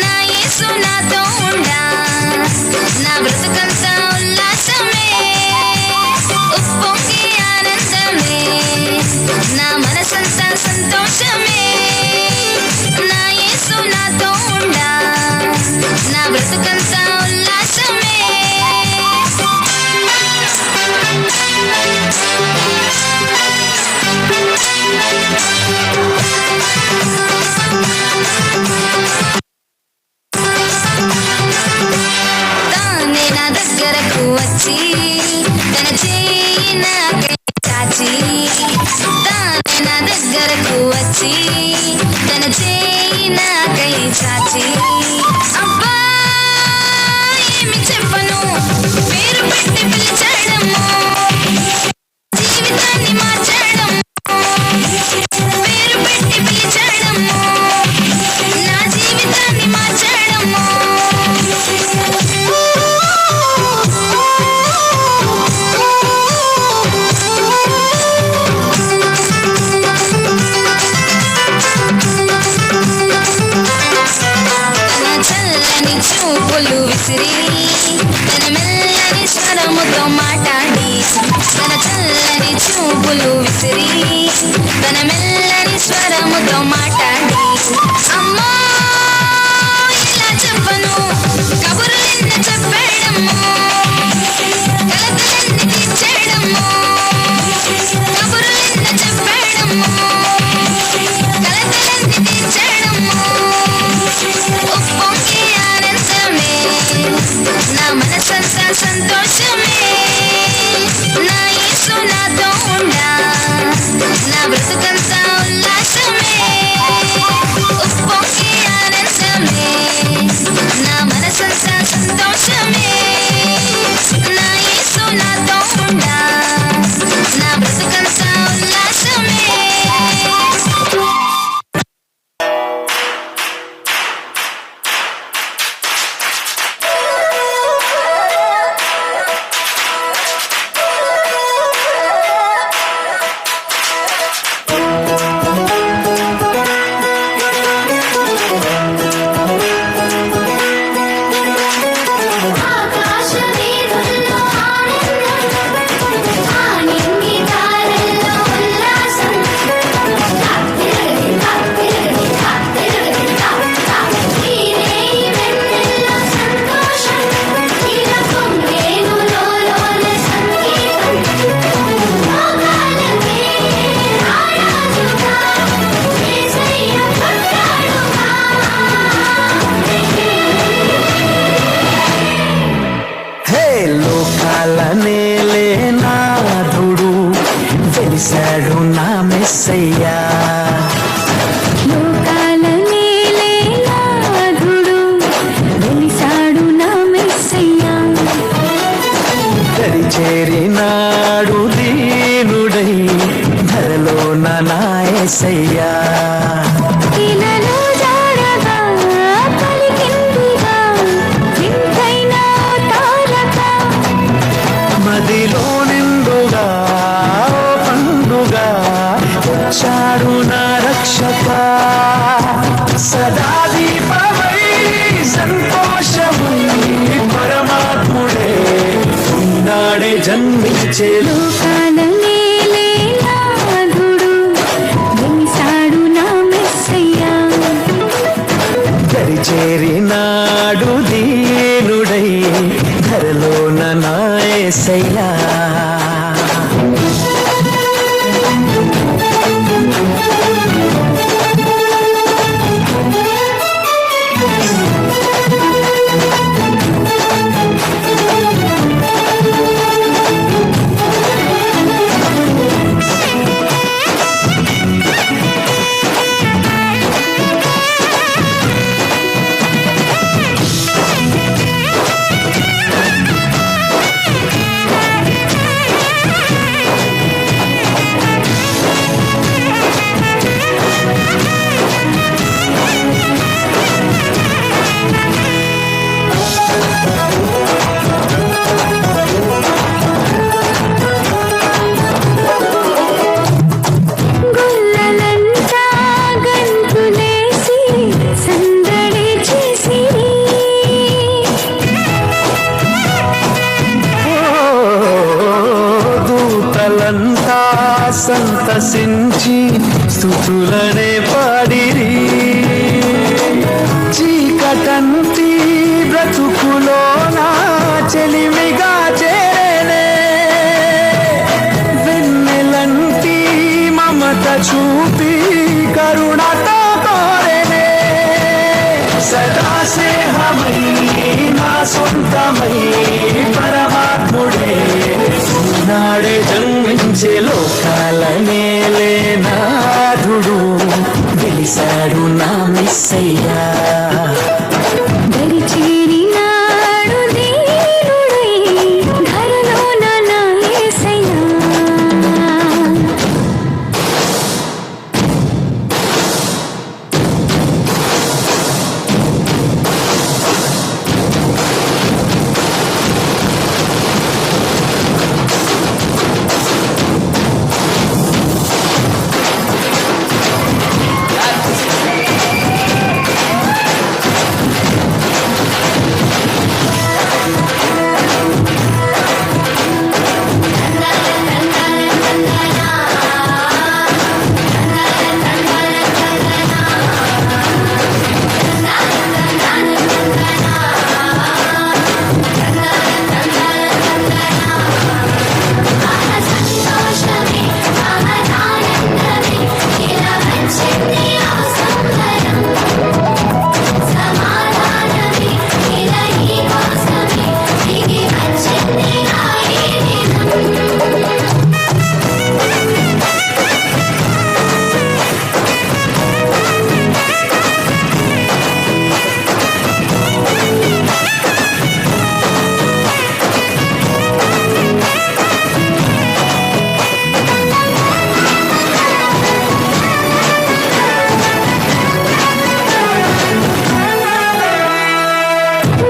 నా యేసు నాతో ఉండా, నా బ్రతుకంతా ఉల్లాసమే, ఉప్పొంగి ఆనందమే, నా మనసంతా సంతోషమే, నా యేసు నాతో ఉండా, నా బ్రతుకంతా ఉల్లాసమే. తానే నా దగ్గరకు వచ్చి తన చేయి నాకై చాచి, తానే నా దగ్గరకు వచ్చి తన చేయి నాకై చాచి, అబ్బా ఏమి చెప్పను, పేరు పెట్టి పిలిచడము, జీవితాన్ని మార్చడము, పేరు పెట్టి పిలిచడము, నా జీవితాన్ని మార్చడము. తన చల్లని చూపులు విసిరి, తన మెల్లని స్వరముతో మాట్లాడి, తన చల్లని చూపులు విసిరి, తన మెల్లని స్వరముతో మాట్లాడి, అమ్మా ఇలా చెప్పను, కబురులెన్న చెప్పడము, కలతలన్నీ తీర్చడము, కబురులెన్న చెప్పడము, కలతలన్నీ తీర్చడము, ఉప్పొంగి ఆనందమే, నా మనసంతా సంతోషమే, నా యేసు నాతో ఉండా, నా బ్రతుకంతా ఉల్లాసమే, ఉప్పొంగి ఆనందమే, నా మనసంతా సంతోషమే, నా యేసు నాతో ఉండా, నా బ్రతుకంతా ఉల్లాసమే. ఆకాశవీధుల్లో ఆనందం, ఆనింగి దారుల్లో ఉల్లాసం, తాక్తిరగది తాక్తిరగది తాక్తిరగది తాక్, ఈ రేయి వెన్నెల్లో సంతోషం, ఇలా పొంగేను లోలోన సంగీతం, లోకాలకే రారాజుగా యేసయ్య పుట్టాడుగా. హే లోకాల నేలేనాథుడు వెలిశాడు నా మెస్సయ్యా, లోకాల నేలేనాథుడు వెలిసాడు నా మెస్సయ్యా, దరి చేరినాడు దీనుడై ధరలోన నా యేసయ్యా, ఇలలో జాడగా పలికిందిగా వింతైన తారక, మదిలో నిండుగా ఓ పండుగా వచ్చాడు నా రక్షక, సదా దీపమై సంతోషమై పరమాత్మ జన్మించే లోకాల నేలే నాథుడు వెలిసాడు నా మెస్సయ్యా. దరి చేరినాడు దీనుడై ధరలోన నా యేసయ్యా. గుల్లలంతా గంతులేసి సందడి చేసిరి. దూతలంతా సంతసించి స్తుతులనే పాడిరి. చీకటంతి బ్రతుకులోన చెలిమిగా చేరేనే. వెన్నెలంటి మమత చూపి కరుణతో కోరేనే. సదా స్నేహమై నా సొంతమై పరమాత్ముడే నాడే జన్మించే లోకాల నేలే నాథుడు వెలిసాడు నా మెస్సయ్యా. దరి చేరినాడు దీనుడై ధరలోన నా యేసయ్యా.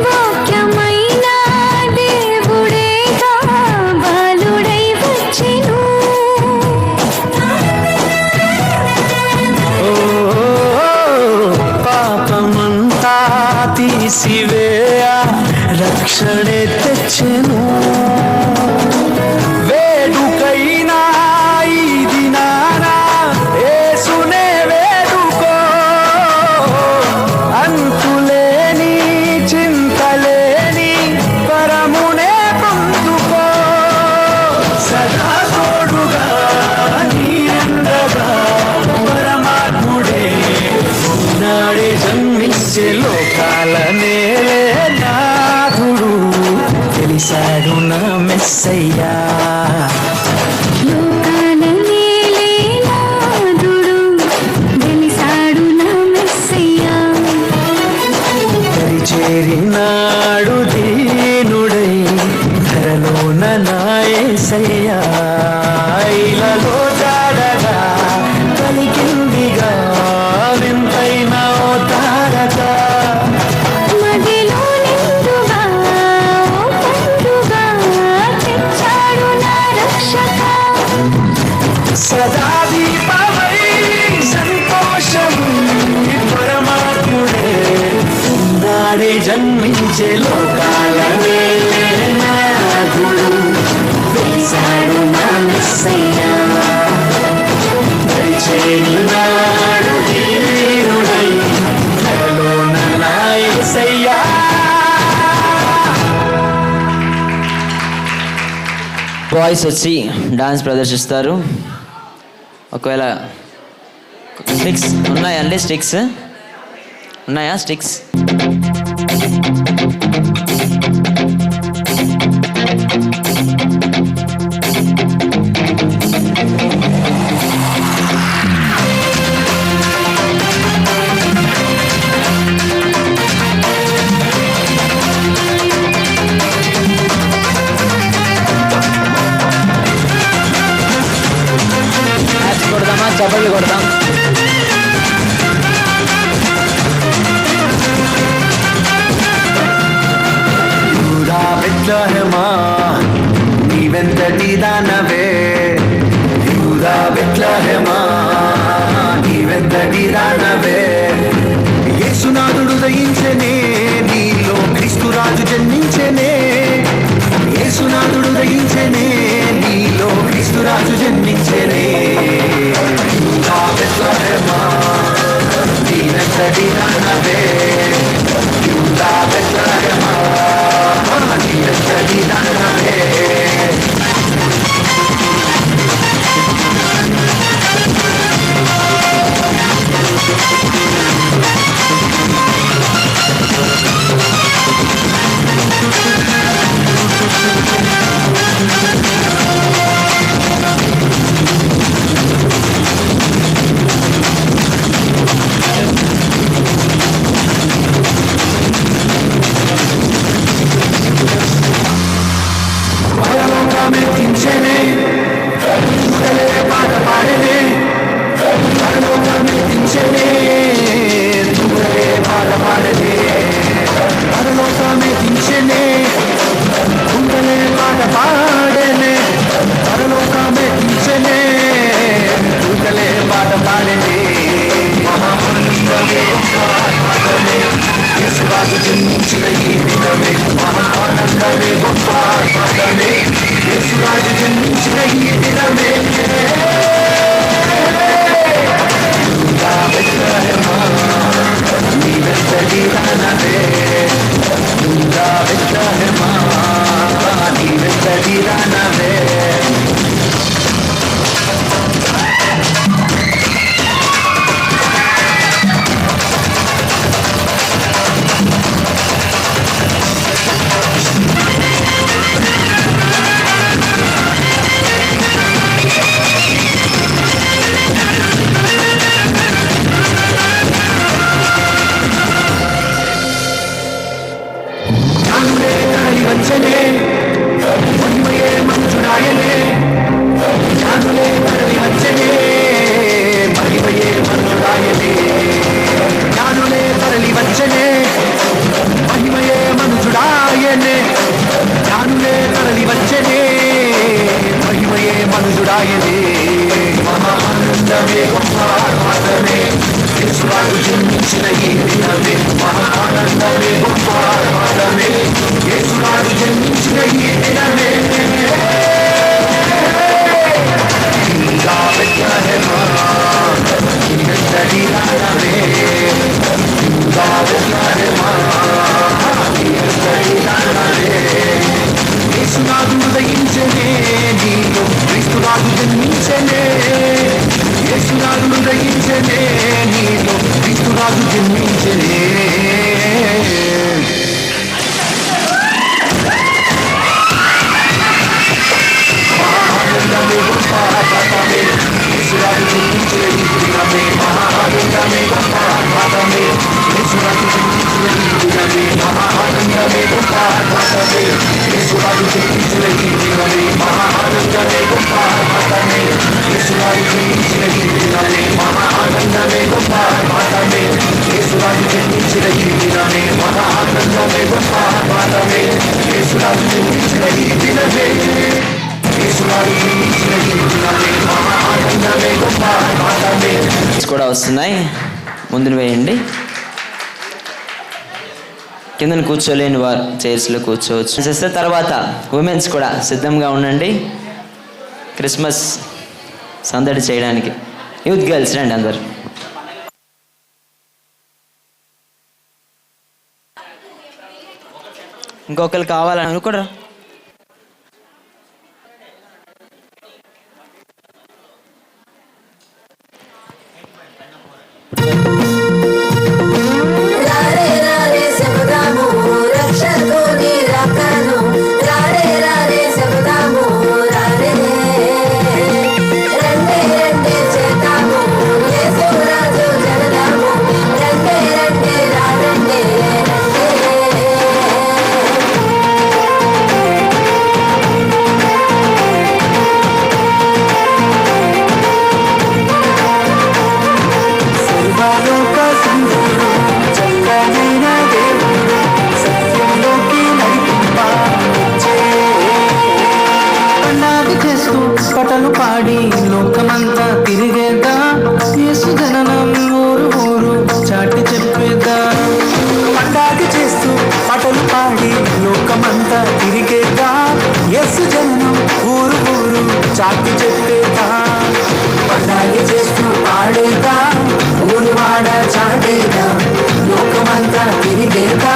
వాక్యమైన దేవుడేగా బాలుడై వచ్చెను. పాపమంతా తీసివేయ రక్షణే తెచ్చెను. వేడుకైనా ఈ దినాన యేసునే వేడుకో. అంతులేని చింతలేని పరమునే పొందుకో. సదా తోడుగా నీండగా పరమాత్ముడే నాడే జన్మించే లోకాల నేలే నాథుడు వెలిసాడు నా మెస్సయ్యా. లోకాల నేలే నాథుడు వెలిసాడు నా మెస్సయ్యా. దరి చేరినాడు దీనుడై ధరలోన నా యేసయ్యా. ఇలలో జాడగా పలికిందిగా వింతైన ఓ తారక. మదిలో నిండుగా ఓ పండుగ తెచ్చాడు నా రక్షక. సదా దీపమై సంతోషము పరమాత్ముడే నాడే జన్మించే లోకాల నేలే నాథుడు చేశాడు నా యేసయ్యా. నడిచేయున్నాడు ధీరుడై త్వరలోన నా యేసయ్యా. బాయ్స్ వచ్చి డాన్స్ ప్రదర్శిస్తారు. ఒకవేళ స్టిక్స్ ఉన్నాయండి? స్టిక్స్ ఉన్నాయా? స్టిక్స్ కొడదామా? చప్పట్లు కొడదాం. యూదా బెత్లెహేమా నీవెంతటి దానవే, యూదా బెత్లెహేమా నీవెంతటి దానవే. యేసునాథుడు దయించెనే, నీలో క్రీస్తురాజు జన్మించెనే. యేసునాథుడు దయించెనే, నీలో క్రీస్తురాజు జన్మించెనే. యూదా బెత్లెహేమా నీవెంతటి దానవే, యూదా బెత్లెహేమా నీవెంతటి దానవే. పరలోకమెత్తించెనే, దూతలే పాట పాడెనే. పరలోకమెత్తించెనే, దూతలే పాట పాడెనే. పరలోకమెత్తించెనే, దూతలే పాట పాడెనే. పరలోకమెత్తించెనే, దూతలే పాట పాడెనే. మహానందమే గొప్ప యేసురాజు జన్మించిన ఈ దినమే, మహానందమే గొప్ప యేసురాజు జన్మించిన ఈ దినమే. యూదా బెత్లెహేమా నీవెంతటి దానవే, యూదా బెత్లెహేమా నీవెంతటి దానవే. వంచనే మహిమయే మంచుడాయనే, జ్ఞానులే తరలి వంచనే మహిమయే మంచుడాయనే. జ్ఞానులే తరలి వంచనే మహిమయే మంచుడాయనే. జ్ఞానులే తరలి వంచనే మహిమయే మంచుడాయనే. మహానందమే గొప్ప ఆనందమే యేసురాజు జన్మించిన ఈ దినమే. మహానందమే గొప్ప ఆనందమే యేసురాజు జన్మించిన ఈ దినమే. యూదా బెత్లెహేమా నీవెంతటి దానవే, యూదా బెత్లెహేమా నీవెంతటి దానవే. యేసునాథుడు దయించెనే, నీలో క్రీస్తురాజు జన్మించెనే. యేసునాథుడు దయించెనే, నీలో క్రీస్తురాజు జన్మించెనే. మహానందమే గొప్ప ఆనందమే యేసురాజు జన్మించిన ఈ దినమే. మహానందమే గొప్ప ఆనందమే యేసురాజు జన్మించిన ఈ దినమే. మహానందమే గొప్ప ఆనందమే యేసురాజు జన్మించిన ఈ దినమే. మహానందమే గొప్ప ఆనందమే యేసురాజు జన్మించిన ఈ దినమే. మహానందమే గొప్ప ఆనందమే యేసురాజు జన్మించిన ఈ దినమే. మహానందమే గొప్ప ఆనందమే యేసురాజు జన్మించిన ఈ దినమే. యేసురాజు జన్మించిన ఈ దినమే. మహానందమే గొప్ప ఆనందమే. కూడా వస్తున్నాయి, ముందుకు వేయండి. కింద కూర్చోలేని వారు చైర్స్లో కూర్చోవచ్చు. చేస్తే తర్వాత ఉమెన్స్ కూడా సిద్ధంగా ఉండండి. క్రిస్మస్ సందడి చేయడానికి. యూత్ గర్ల్స్ రండి అందరు. ఇంకొకరు కావాలని అనుకోరా. పాటలు పాడి లోకమంతా తిరిగేదా, యేసు జననం ఊరు ఊరు చాటి చెప్పేదా. పండగ చేస్తూ పాటలు పాడి లోకమంతా తిరిగేదా, యేసు జననం ఊరు ఊరు చాటి చెప్పేదా. పండగ చేస్తూ పాడేదా, ఊరు వాడ చాటేదా, లోకమంతా తిరిగేదా,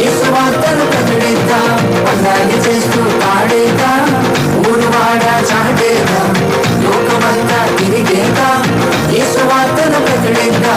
యేసు వార్తలు ప్రకటిద్దా. పండగ చేస్తూ పాడేదా, ఊరు వాడ చాటేదా, లోకమంతా తిరిగేదా, యేసు వార్తలు ప్రకటిద్దా.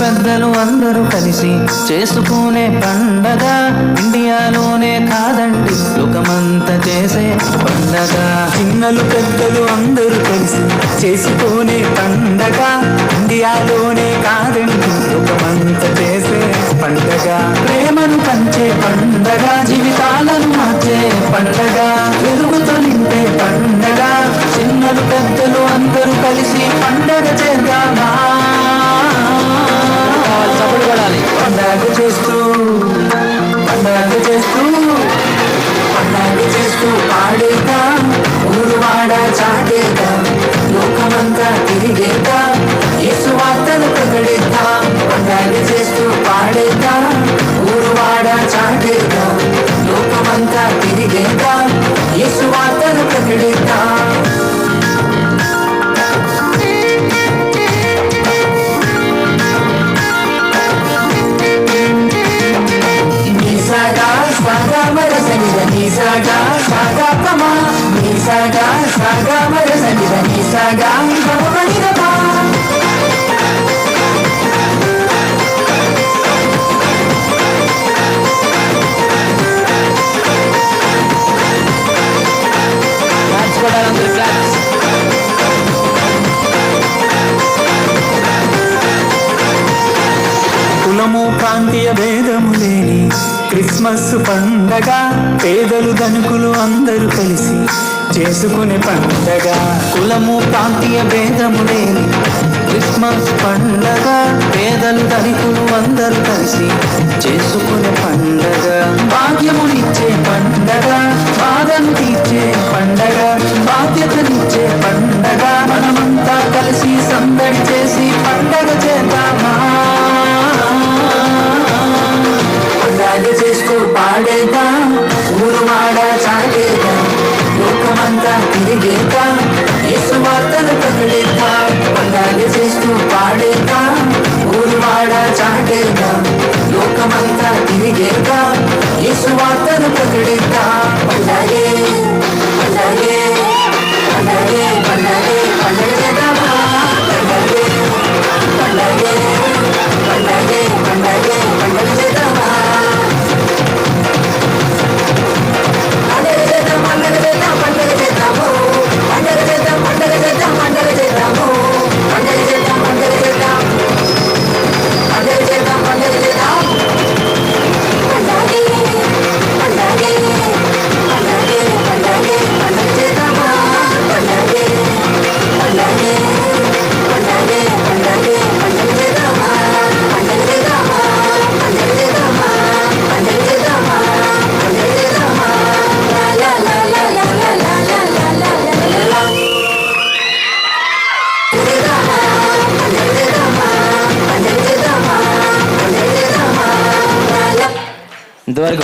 పెద్దలు అందరూ కలిసి చేసుకునే పండగ, ఇండియాలోనే కాదండి లోకమంతా చేసే పండగ. చిన్నలు పెద్దలు అందరూ కలిసి చేసుకునే పండగ, ఇండియాలోనే కాదండి లోకమంతా చేసే పండగ. ప్రేమను పంచే పండగ, జీవితాలను మార్చే పండగ, వెలుగుతో నింపే పండగ. చిన్నలు పెద్దలు అందరూ కలిసి పండగ చేద్దామా. పండగ చేస్తూ పండగ చేస్తూ పండగ చేస్తూ పాడేదా, ఊరు వాడ చాటేదా, లోకమంతా తిరిగేదా, యేసు వార్తలు ప్రకటిద్దా. పండగ చేస్తూ పాడేదా, ఊరు వాడ చాటేదా, లోకమంతా తిరిగేదా, యేసు వార్తలు ప్రకటిద్దా. Nisaga, saga pama, nisaga, saga marasaniga, nisaga, pamaniga pa. Claps for another claps. కులము ప్రాంతీయ భేదము లేని క్రిస్మస్ పండగ, పేదలు ధనికులు అందరూ కలిసి చేసుకునే పండగ. కులము ప్రాంతీయ భేదము లేని క్రిస్మస్ పండగ, పేదలు ధనికులు అందరూ కలిసి చేసుకునే పండగ. భాగ్యమునిచ్చే పండగ, బాధను తీర్చే పండగ, బాధ్యతనిచ్చే పండగ. మనమంతా కలిసి సందడి చేసి పండగ చేద్దామా. పండగ చేస్తూ పాడేదా, ఊరు వాడ చాటేదా, లోకమంతా తిరిగేదా, యేసు వార్తలు ప్రకటిద్దా. పండగ చేస్తూ పాడేదా, ఊరు వాడ చాటేదా, లోకమంతా తిరిగేదా, యేసు వార్తలు ప్రకటిద్దా. పండగే పండగే పండగే పండగే పండగ చేద్దామా. పండగే పండగే పండగే పండగే పండగ చేద్దామా.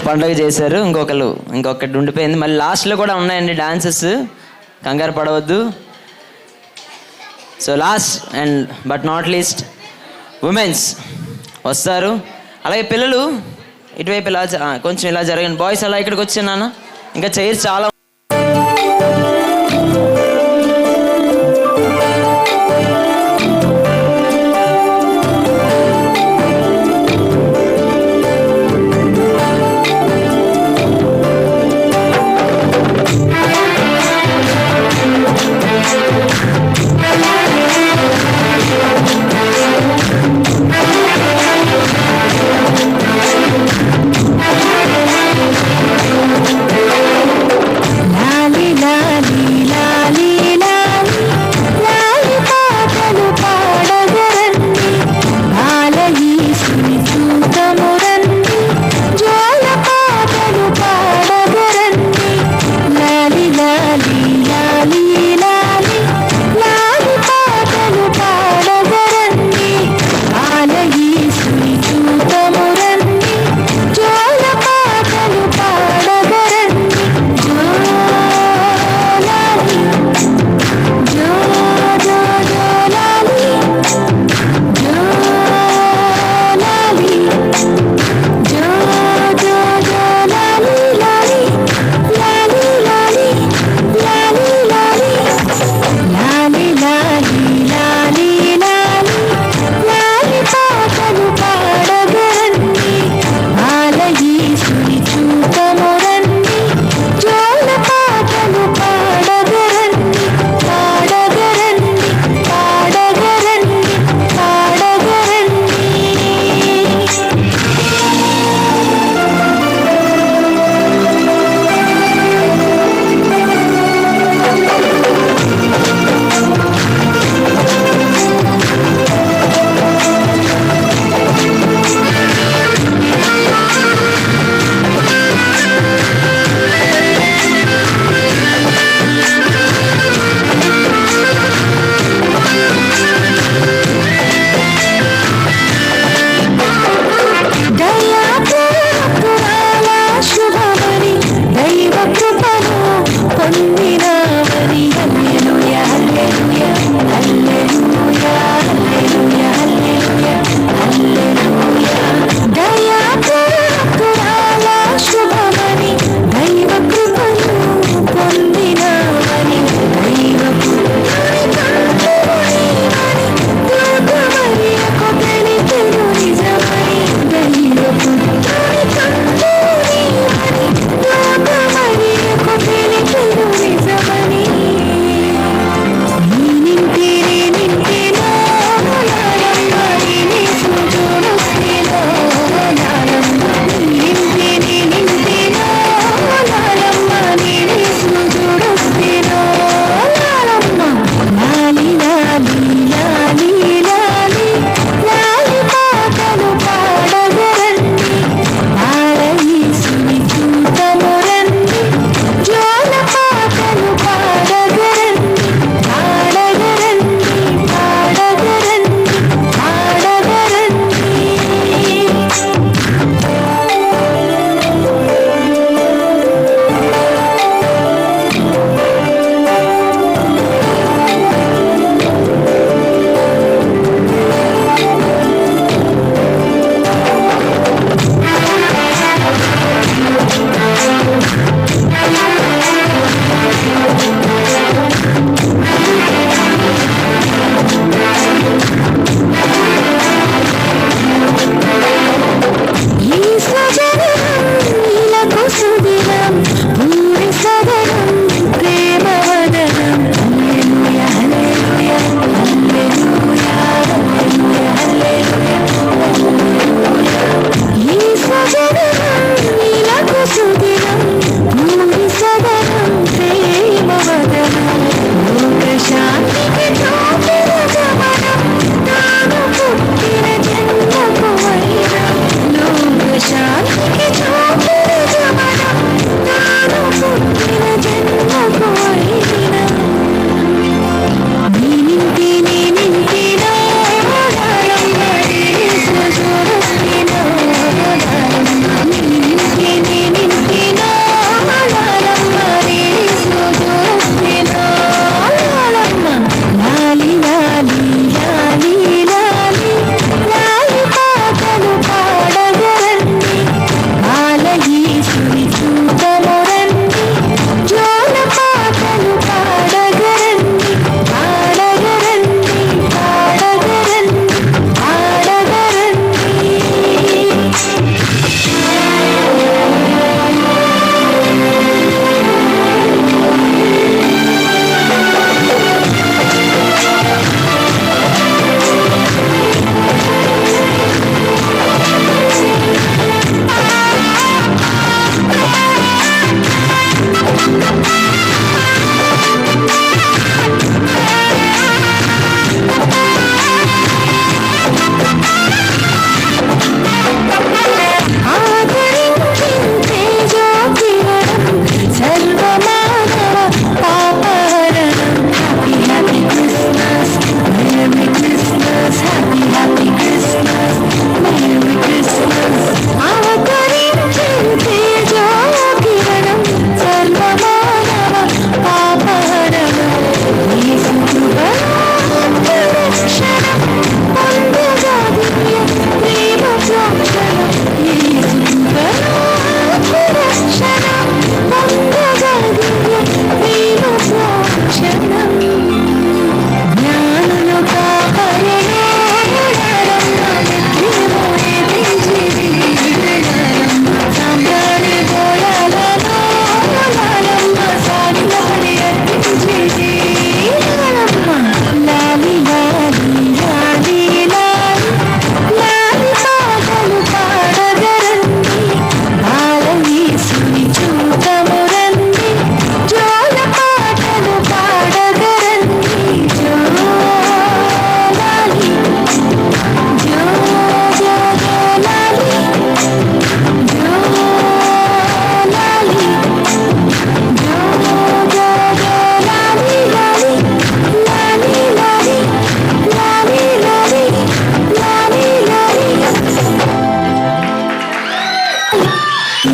పండుగ చేశారు, ఇంకొకటి ఉండిపోయింది. మళ్ళీ లాస్ట్లో కూడా ఉన్నాయండి డాన్సెస్, కంగారు పడవద్దు. So last and but not least women's వస్తారు. అలాగే పిల్లలు ఇటువైపు ఇలా కొంచెం ఇలా జరగండి. బాయ్స్ అలా ఇక్కడికి వచ్చాను. ఇంకా చైర్స్ చాలా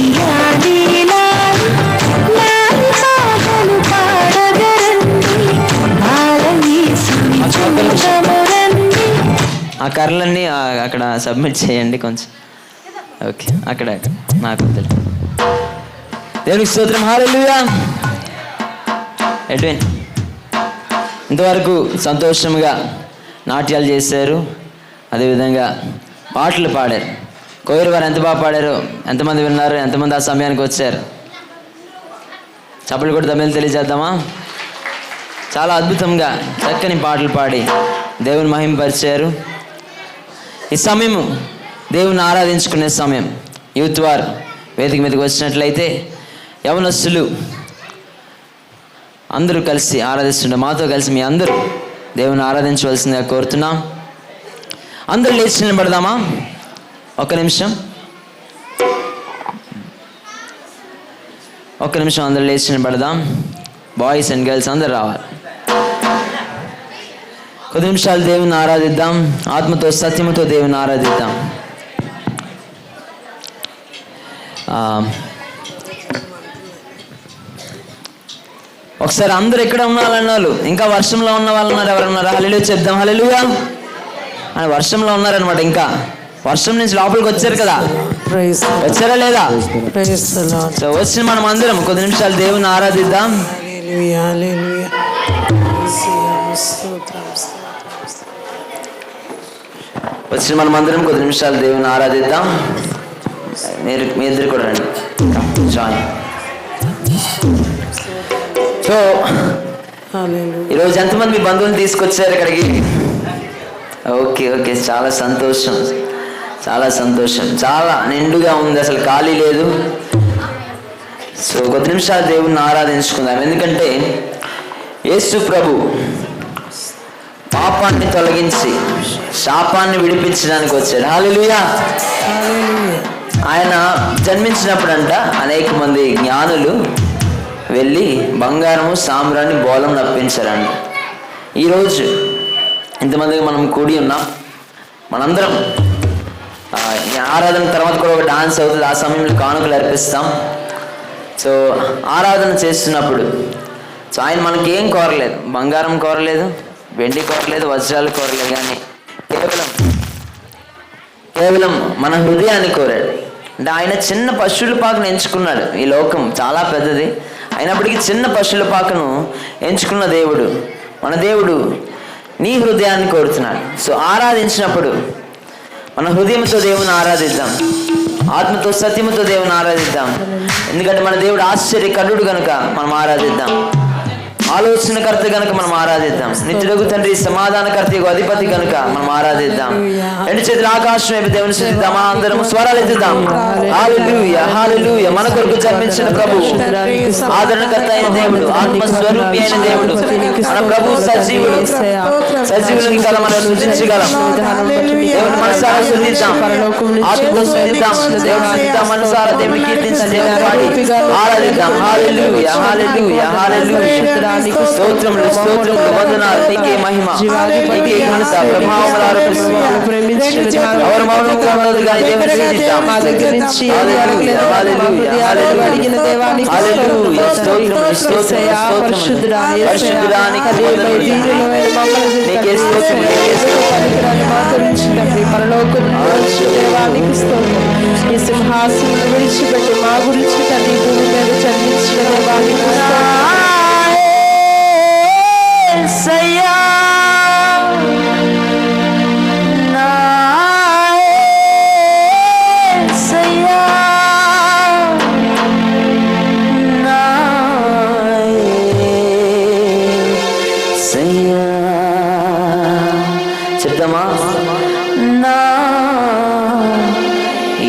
ఉయ్యాలీలా లాలి పాటలు పాడగరండి బాలయేసుని చూడమురండి. ఆ కర్రలన్నీ అక్కడ సబ్మిట్ చేయండి కొంచెం. ఓకే, అక్కడ నాకు వద్దులే. దేవునికి స్తోత్రం. హల్లెలూయా. ఎడ్విన్ ఇంతవరకు సంతోషంగా నాట్యాలు చేశారు, అదేవిధంగా పాటలు పాడారు. కోయిరు వారు ఎంత బాగా పాడారు, ఎంతమంది విన్నారు, ఎంతమంది ఆ సమయానికి వచ్చారు? చప్పలు కూడా తమిళ తెలియజేద్దామా? చాలా అద్భుతంగా చక్కని పాటలు పాడి దేవుని మహిమపరిచారు. ఈ సమయము దేవుని ఆరాధించుకునే సమయం. యూత్ వారు వేదిక మీదకి వచ్చినట్లయితే యవనస్తులు అందరూ కలిసి ఆరాధిస్తుండే మాతో కలిసి మీ అందరూ దేవుని ఆరాధించవలసిందిగా కోరుతున్నాం. అందరూ లేచి నిలబడదామా? ఒక్క నిమిషం అందరూ లేచి నిలబడదాం. బాయ్స్ అండ్ గర్ల్స్ అందరూ రావాలి. కొద్ది నిమిషాలు దేవుని ఆరాధిద్దాం, ఆత్మతో సత్యముతో దేవుని ఆరాధిద్దాం. ఒకసారి అందరూ ఎక్కడ ఉన్న వాళ్ళు, ఇంకా వర్షంలో ఉన్న వాళ్ళు ఉన్నారు, ఎవరన్నారు? హల్లెలూయా చెప్దాం. హల్లెలూయా. వర్షంలో ఉన్నారనమాట. ఇంకా వర్షం నుంచి లోపలికి వచ్చారు కదా, వచ్చారా లేదా? సో వచ్చిన మనం అందరం కొద్ది నిమిషాలు దేవుని ఆరాధిద్దాం. వచ్చిన మనం అందరం కొద్ది నిమిషాలు దేవుని ఆరాధిద్దాం. మీ ఇద్దరు కూడా రండి, జాయిన్. సో ఈరోజు ఎంతమంది మీ బంధువులు తీసుకొచ్చారు ఇక్కడికి? ఓకే, చాలా సంతోషం, చాలా నిండుగా ఉంది, అసలు ఖాళీ లేదు. సో కొద్ది నిమిషాలు దేవుణ్ణి ఆరాధించుకుందాం. ఎందుకంటే యేసు ప్రభు పాపాన్ని తొలగించి శాపాన్ని విడిపించడానికి వచ్చాడు. హల్లెలూయా. ఆయన జన్మించినప్పుడంట అనేక మంది జ్ఞానులు వెళ్ళి బంగారము సామ్రాన్ని బోలం నప్పించారంట. ఈరోజు ఇంతమందికి మనం కూడి ఉన్నాం. మనందరం ఆరాధన తర్వాత కూడా ఒక డాన్స్ అవుతుంది, ఆ సమయంలో కానుకలు అర్పిస్తాం. సో ఆరాధన చేస్తున్నప్పుడు సో ఆయన మనకి ఏం కోరలేదు, బంగారం కోరలేదు, వెండి కోరలేదు, వజ్రాలు కోరలేదు, కానీ కేవలం మన హృదయాన్ని కోరాడు. అంటే ఆయన చిన్న పశువుల పాకను ఎంచుకున్నాడు. ఈ లోకం చాలా పెద్దది అయినప్పటికీ చిన్న పశువుల పాకను ఎంచుకున్న దేవుడు, మన దేవుడు నీ హృదయాన్ని కోరుతున్నాడు. సో ఆరాధించినప్పుడు మన హృదయంతో దేవుని ఆరాధిద్దాం, ఆత్మతో సత్యముతో దేవుని ఆరాధిద్దాం. ఎందుకంటే మన దేవుడు ఆశ్చర్యకరుడు కనుక మనం ఆరాధిద్దాం, ఆలోచనకర్త కనుక మనం ఆరాధిద్దాం, నిత్యుడగు తండ్రి సమాధానకర్త అధిపతి కనుక మనం ఆరాధిద్దాం. రెండు చేతులు ఆకాశం వైపు దేవుని స్తుతిద్దాం, అందరం స్వరాలు ఎత్తుదాం. హల్లెలూయా, హల్లెలూయా. మన కొరకు జన్మించిన ప్రభు, ఆదరణకర్త అయిన దేవుడు, ఆత్మస్వరూపి అయిన దేవుడు, మన ప్రభు సజీవుడు, సజీవులకి కల మనం సృజించగలం. దేవుని మనసారా స్తుతిద్దాం, ఆత్మతో స్తుతిద్దాం, దేవుని స్తుతిద్దాం, మనసారా దేవుని కీర్తించి దేవుని పాడి ఆరాధిద్దాం. హల్లెలూయా, హల్లెలూయా, హల్లెలూయా. స్తోత్రములు, స్తోత్రములు, వందనాలు, నీకే మహిమ, నీకే ఘనత, ప్రభావములు ఆరోపిస్తున్నాం. ఎవరు మౌనంగా ఉన్నది కానీ దేవుని స్తుతిద్దాం. హల్లెలూయా, హల్లెలూయా, హల్లెలూయా, హల్లెలూయా. స్తోత్రములు, స్తోత్రములు, స్తోత్రములు. పరిశుద్ధుడానికి వందనములు, నీకే స్తోత్రములు, నీకే ఈ సింహాసనం విడిచిపెట్టి మా గురించి తండ్రి భూమి మీద చందించిన దేవానికి చెప్తామా? నా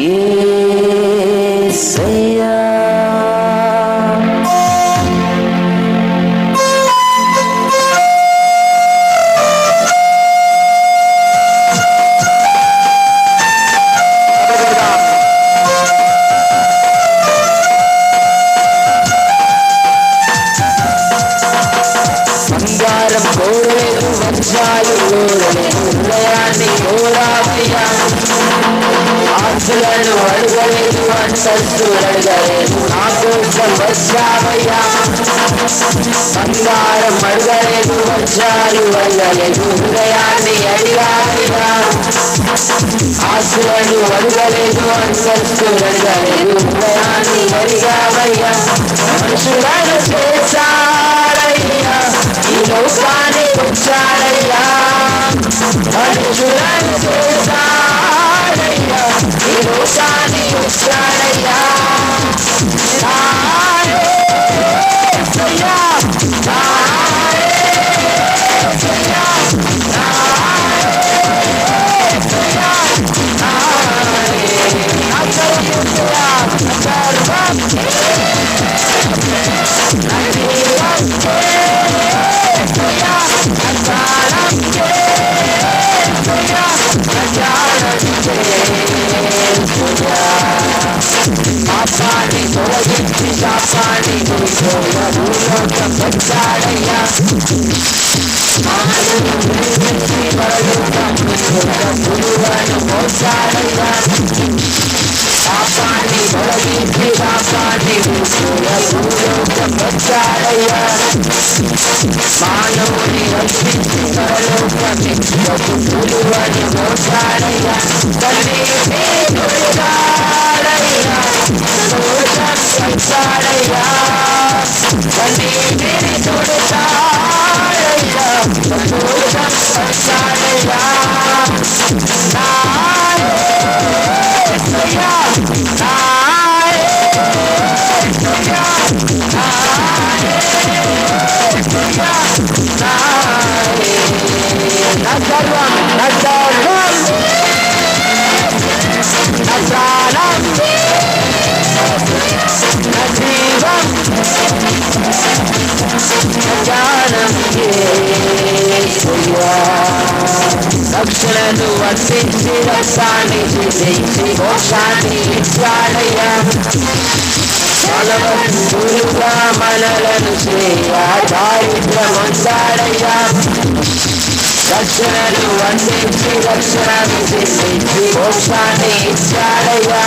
యేసయ్యా. బంగారం కోరలేదు, వజ్రాలు కోరలేదు, హృదయాన్ని కోరాపియా. ఆశలను అడగలేదు, అంతస్తు అడగలేదు, నా కోసం వచ్చావయ్యా. బంగారం అడగలేదు, వజ్రాలు అడగలేదు, హృదయాన్ని అడిగావయ్యా. ఆశలను అడగలేదు, అంతస్తు అడగలేదు, హృదయాన్ని అడిగావయ్యా. మనుషులను చేశారయ్యా, ఈ లోకానికి వచ్చారయ్యా. మనుషులను చేశారయ్యా, ఈ లోకానికి వచ్చారయ్యా. నా యేసయ్యా, నా యేసయ్యా, నా యేసయ్యా, నా యేసయ్యా, సర్వం పాపాన్ని తొలగించి శాపాన్ని వచ్చాడయ్యా. మోసాడయ్యా. పాపాన్ని తొలగించి శాపాన్ని వచ్చాడయ్యా. మానవుని రక్షించి పరలోకాన్ని విలువని మోసాడయ్యా. తల్లి తొలగాడయ్యా, దోషం వచ్చాడయ్యా. తల్లి తొలగాడయ్యా, దోషం వచ్చాడయ్యా. నా యేసయ్యా, నా యేసయ్యా, నా యేసయ్యా, నా సర్వం, నా సర్వం, నా ప్రాణం, నా జీవం, నా జ్ఞానం యేసయ్యా. రక్షణను వర్తించి రక్తాన్ని చిందించి మోక్షాన్ని ఇచ్చాడయ్యా. బలవంతులుగా మనలను చేయ దారిద్ర్యమొందాడయ్యా. రక్షణను వర్తించి రక్షణను చిందించి మోక్షాన్ని ఇచ్చాడయ్యా.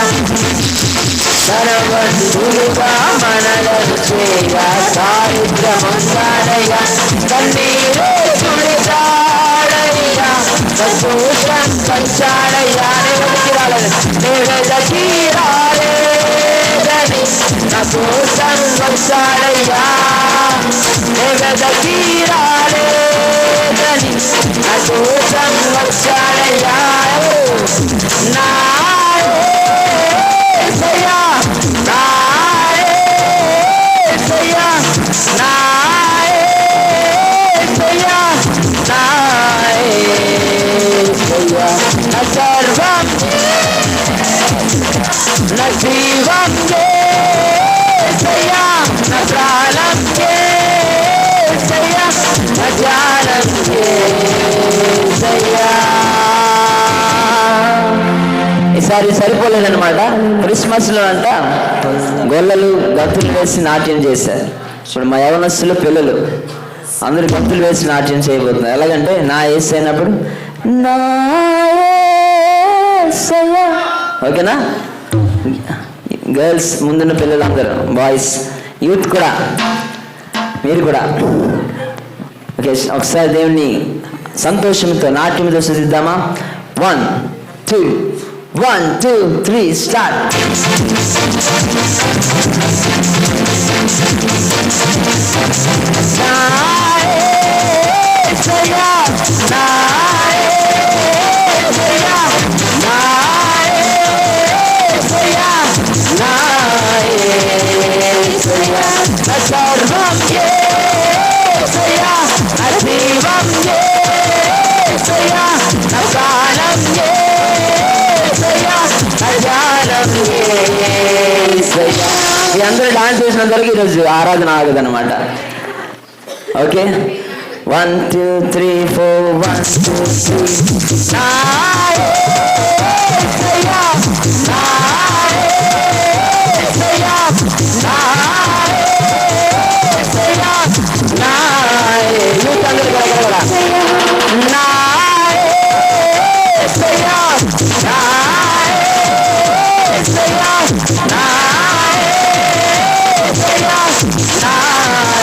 బలవంతులుగా మనలను చేయ దారిద్ర్యమొందాడయ్యా. కన్నీరే తుడిచాడయ్యా, సంతోషం పంచాడయ్యా. నెవెదకి రాలేదని నా కోసం వచ్చాడయ్యా. నెవెదకి రాలేదని నా కోసం వచ్చాడయ్యా. నా యేసయ్యా, నా యేసయ్యా, నా యేసయ్యా, నా యేసయ్యా. నా సర్వం, నా జీవం యేసయ్యా, నా ప్రాణం యేసయ్యా, నా జ్ఞానం యేసయ్యా. ఈసారి సరిపోలేదన్నమాట. క్రిస్మస్లో అంట గొల్లలు గంతులు వేసి నాట్యం చేశారు. ఇప్పుడు మా యవనస్తులు పిల్లలు అందరూ గంతులు వేసి నాట్యం చేయబోతున్నారు. ఎలాగంటే నా యేసు అయినప్పుడు నా యేసయ్యా. ఓకేనా? గర్ల్స్ ముందున్న పిల్లలందరూ, బాయ్స్, యూత్ కూడా, మీరు కూడా ఓకే. ఒకసారి దేవుని సంతోషంతో నాట్యంతో స్తుతిద్దామా? 1 2 1 2 3 స్టార్ట్. నా యేసయ్యా, నా యేసయ్యా, నా యేసయ్యా, నా యేసయ్యా. నా సర్వం యేసయ్యా, నా జీవం యేసయ్యా, నా ప్రాణం యేసయ్యా, నా జ్ఞానం యేసయ్యా. మీ అందరూ డాన్స్ చేసినంతవరకు ఈరోజు ఆరాధన ఆగదన్నమాట. ఓకే, 1 2 3 4 1 2 3. నా యేసయ్యా, నా యేసయ్యా, నా యేసయ్యా, నా యూత్ అందరూ కూడా నా యేసయ్యా, నా నా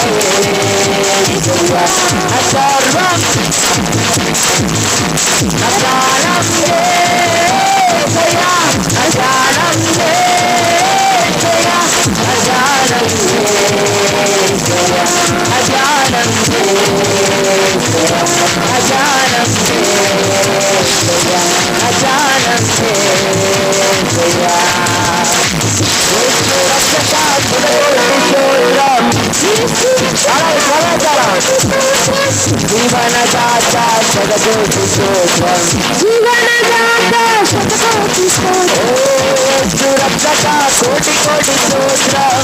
యేసయ్యా నా సర్వం నా ప్రాణం యేసయ్యా నా ప్రాణం యేసయ్యా నా ప్రాణం యేసయ్యా నా ప్రాణం యేసయ్యా నా ప్రాణం యేసయ్యా నా ప్రాణం యేసయ్యా జీవనదాత శతకోటి స్తోత్రం జీవనదాత శతకోటి స్తోత్రం రక్షక కోటి కోటి స్తోత్రం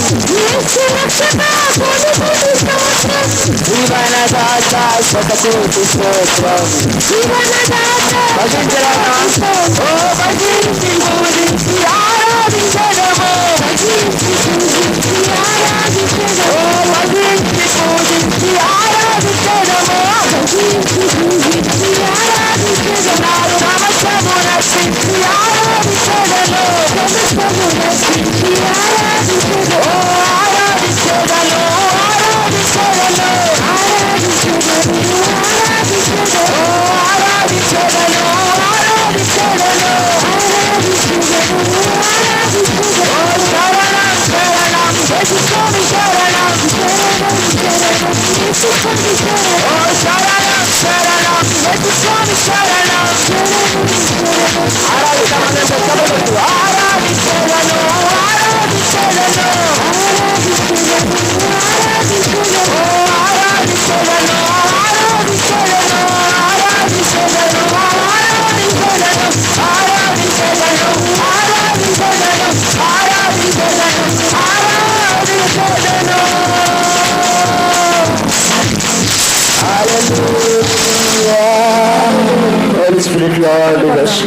రక్షక కోటి కోటి స్తోత్రం జీవనదాత శతకోటి స్తోత్రం జీవనదాత భజించరా ఓ భజించి పూజించి ఆరాధించడము భజించి పూజించి ఆరాధించడము ఓ భజించి పూజించి ఆరాధించడము భజించి పూజించి ఆరాధించడము సమస్తము రక్షించి ఆరాధించడము సమస్తము రక్షించి ఆరాధించడము ఓ ఆరాధించడము ఆరాధించడము ఆరాధించడము ఆరాధించడము ఓ ఆరాధించడము ఆరాధించడము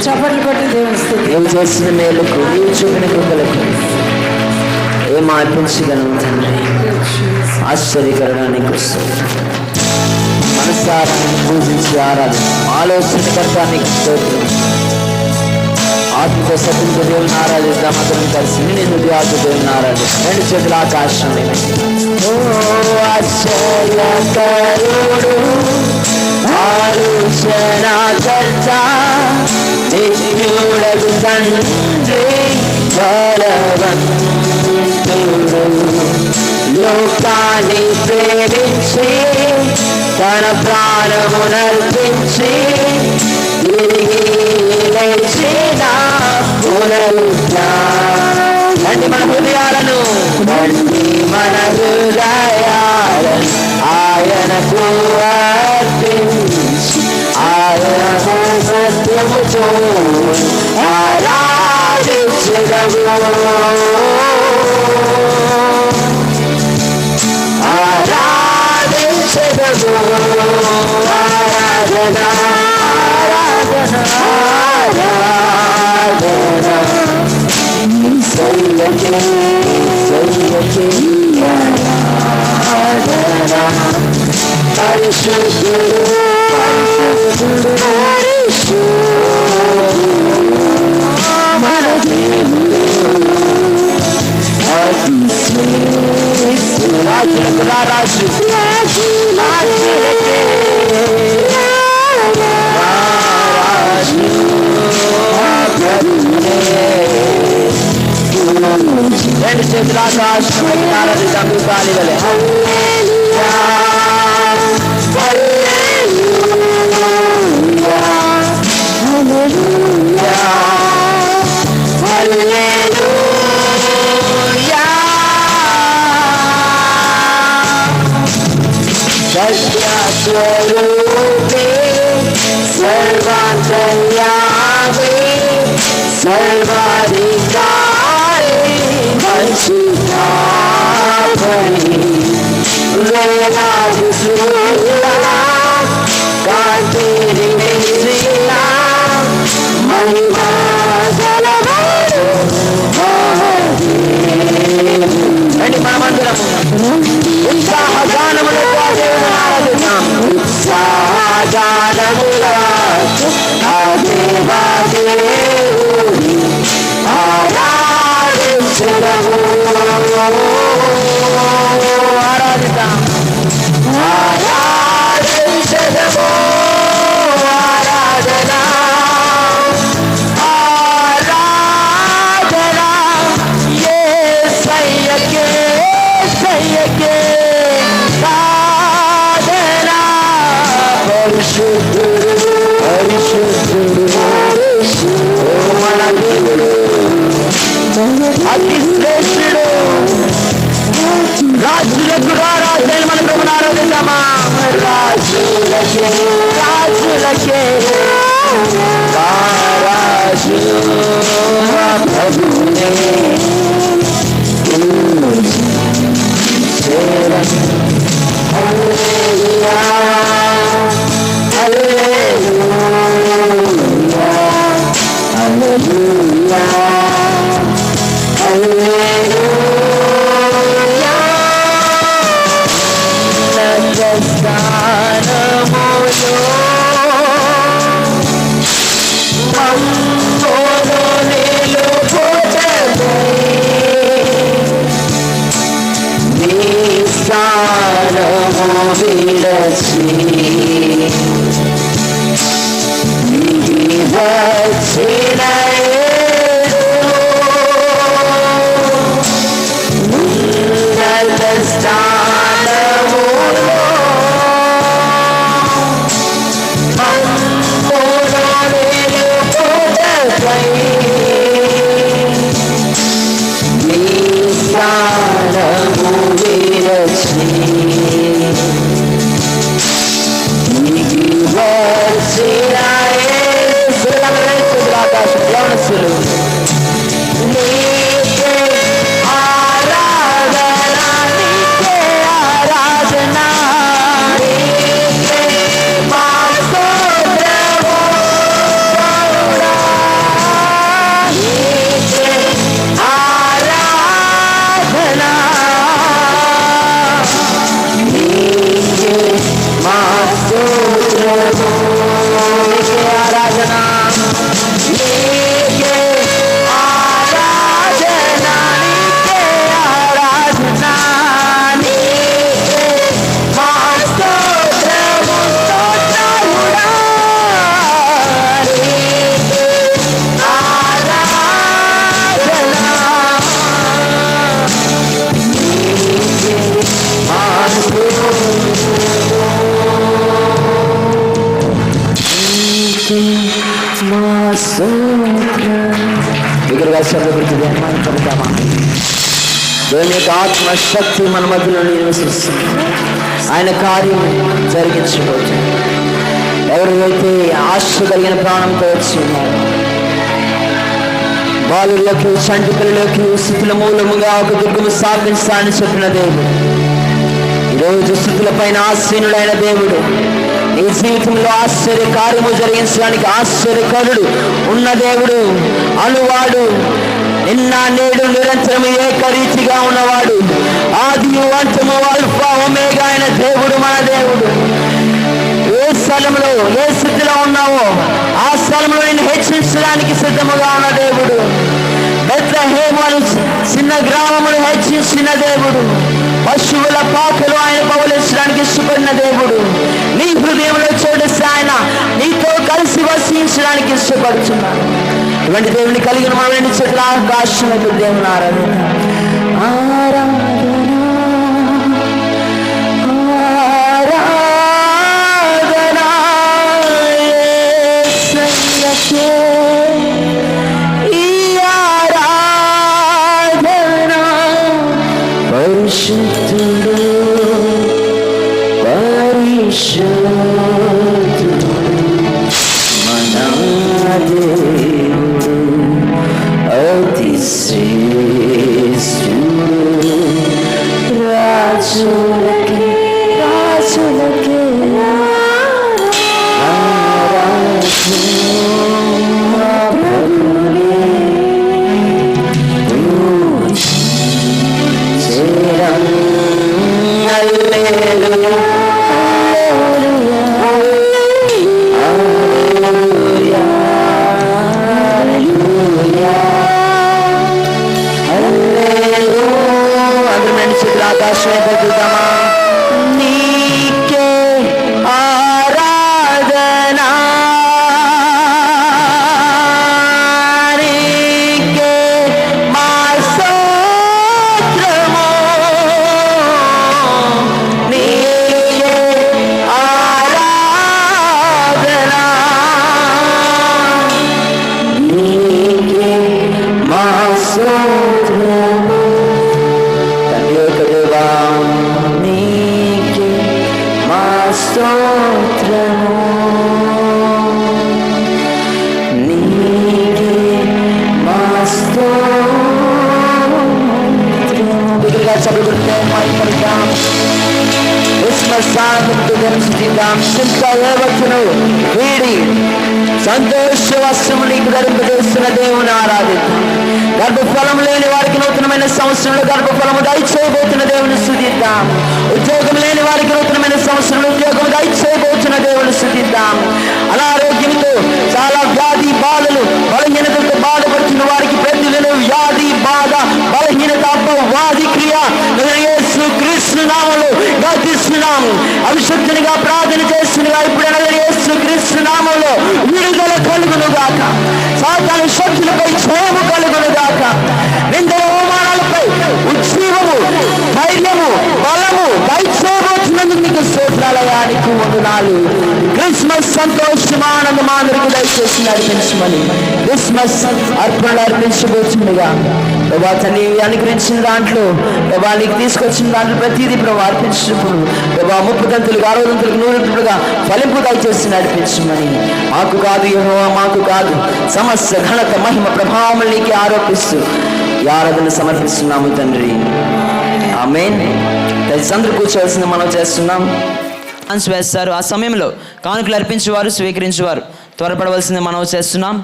చప్పట్లు కొట్టి దేవుని స్తుతి. నీవు చేసిన మేలుకు నీవు చూపిన కృపలకు ఏం అర్పించగలను తండ్రి. ఆశ్చర్యకరణానికి మనసారాన్ని పూజించి ఆరాధన ఆలోచనకర్త నీకు స్తోత్రం. ఆత్మతో సత్యంతో దేవుని ఆరాధిద్దాం. అతను కలిసి నేను ఆత్మ దేవుని ఆరాధిస్తాం. రెండు చేతుల ఆకాశం ఓ ఆశ్చర్యకరుడు ఆలోచనకర్త నిత్యుడగు తండ్రి బలవంతుడు లోకాన్ని ప్రేమించి తన ప్రాణమునర్పించి తిరిగి లేచిన పునరుద్ధానం మన హృదయాలను మన హృదయాలను ఆయనకు అర్పించి ఆయనకు సత్యముతో ఆరాధించదము ఆరాధించదము ఆరాధన ఆరాధన ఆరాధన సయ్యకే సయ్యకే ఆరాధన పరిశుద్ధుడు పరిశుద్ధుడు పరిశుద్ధుడు మన దేవుడు అతి శ్రేష్ఠుడు రాజులకు రాజు రాజులకే రెండు చేతుల ఆకాశం ఆరాధిద్దాం. గాలి వలె సత్యస్వరూపే సర్వాంతర్యామి సర్వాధికారి మంచితాపరి వేలాది సూర్యుల కాంతిని వెలిసిన మహిమా గలవాడు రండి మనమందరం ఉత్సాహగానములతో దేవుని ఆరాధిద్దాం. ఉత్సాహగానములతో ఆ దేవాదేవుని ఆరాధించెదము. రాజులకు రాజైన మన ప్రభువుని ఆరాధిద్దామా. రాజులకే రాజులకే రాజు ప్రభునే హల్లెలూయా హల్లెలూయా హల్లెలూయా హల్లెలూయా స్థానములో మమ్మోను నిలుపుటకై నీ స్థానము విడచి దిగి వచ్చిన ఉన్నత స్థానములో మమ్మోను నిలుపుటకై నీ స్థానము విడచి దిగి వచ్చిన ఆకాశం యవనస్తులు నీకే ఆరాధన నీకే ఆరాధన నీకే మా స్తోత్రము ప్రభువా. నీకే ఆరాధన నీకే మా స్తోత్రము నీకే ఆరాధన నీకే ఆరాధన నీకే ఆరాధన నీకే మా స్తోత్రము స్తోత్రముడా నీకే ఆరాధన నీకే మా దగ్గరగా శబ్దపడుతుంది అమ్మాయి పడతామా. దేవుని యొక్క ఆత్మశక్తి మన మధ్యలో నివసిస్తుంది. ఆయన కార్యం జరిగించబోతుంది. ఎవరైతే ఆశ కలిగిన ప్రాణంతో వచ్చి ఉన్నారు, బాలులకి చంటి పిల్లలకి స్థితుల మూలముగా ఒక దుర్గము స్థాపించాలని చెప్పిన దేవుడు ఈరోజు స్థితుల పైన ఆసీనుడైన దేవుడు నీ జీవితంలో ఆశ్చర్య కార్యము జరిగించడానికి ఆశ్చర్యకరుడు ఉన్న దేవుడు, అనువాడు, నిన్న నేడు నిరంతరము ఏకరీతిగా ఉన్నవాడు, ఆది అంతము అల్ఫా ఒమేగా అయిన దేవుడు మన దేవుడు. ఏ స్థలంలో ఏ స్థితిలో ఉన్నావో ఆ స్థలంలో నేను హెచ్చించడానికి సిద్ధముగా ఉన్న దేవుడు. బెత్లెహేము అను చిన్న గ్రామమును హెచ్చించిన దేవుడు, పశువుల పాకలు ఆయన పవలించడానికి ఇష్టపడిన దేవుడు. నీ హృదయంలో చోటిస్తే ఆయన నీతో కలిసి వసించడానికి ఇష్టపడుతున్నాడు. ఇటువంటి దేవుని కలిగిన మన చెట్ల ఆకాశంలో దేవుని ఆరాధన ఆరాధన యేసయ్యకే ఈ ఆరాధన. పరిశుద్ధుడు పరిశుద్ధుడు మన దేవుడు అతి శ్రేష్ఠుడు. రాజులకి రాజులకి ఆకాశమే పెట్టుదామా. నీకే ఆరాధన నీకే మా స్తోత్రము నీకే ఆరాధన నీకే మా స్తోత్రము. తండ్రి యొక్క దేవా మైపడతాం. క్రిస్మస్ ఆనందంతో ధరించుదాం. చింత వచ్చును వీడి సంతోష వస్త్రము నీకు ధరింపజేస్తున్న దేవుని ఆరాధిద్దాం. గర్భఫలం లేని వారికి నూతనమైన సంవత్సరంలో గర్భఫలము దయచేయబోతున్న దేవుని స్తుతిద్దాం. ఉద్యోగం లేని వారికి నూతనమైన సంవత్సరంలో ఉద్యోగం దయచేయబోతున్న దేవుని స్తుతిద్దాం. అనారోగ్యంతో చాలా వ్యాధి బాధలు బలహీనతతో బాధపడుతున్న వారికి ప్రతి వ్యాధి బాధ బలహీనత వాది క్రియ యేసు క్రీస్తు నామములో గద్దిస్తున్నాం. అభిషక్తునిగా ప్రార్థన చేస్తున్నగా ఇప్పుడు యేసు క్రీస్తు నామములో విడుదల కలుగును గాక. సాతాను శక్తులపై జయము కలుగును గాక. నిందల అవమానాలపై ఉజ్జీవము ధైర్యము బలము దయచేయబోతున్నందుకు నీకు స్తోత్రాలయానికి వందనాలు. క్రిస్మస్ సంతోషమానందం అందరికీ దయచేసి నడిపించమని క్రిస్మస్ అర్పణలు అర్పించబోతుండగా ప్రభా తల్లి అనుగ్రహించిన దాంట్లో ప్రభా నీకు తీసుకొచ్చిన దాంట్లో ప్రతిదీ ప్రభా అర్పించినప్పుడు ప్రభా 30 గంటలకు 60 గంటలకు 100 గంటలుగా ఫలింపు దయచేసి నడిపించమని మాకు కాదు యెహోవా మాకు కాదు సమస్త ఘనత మహిమ ప్రభావం నీకు ఆరోపిస్తూ ఈ ఆరాధన సమర్పిస్తున్నాము తండ్రి. ఆమేన్. అందరూ కూర్చోవలసింది మనం చేస్తున్నాం. వేస్తారు. ఆ సమయంలో కానుకలు అర్పించేవారు స్వీకరించేవారు త్వరపడవలసింది మనం చేస్తున్నాం.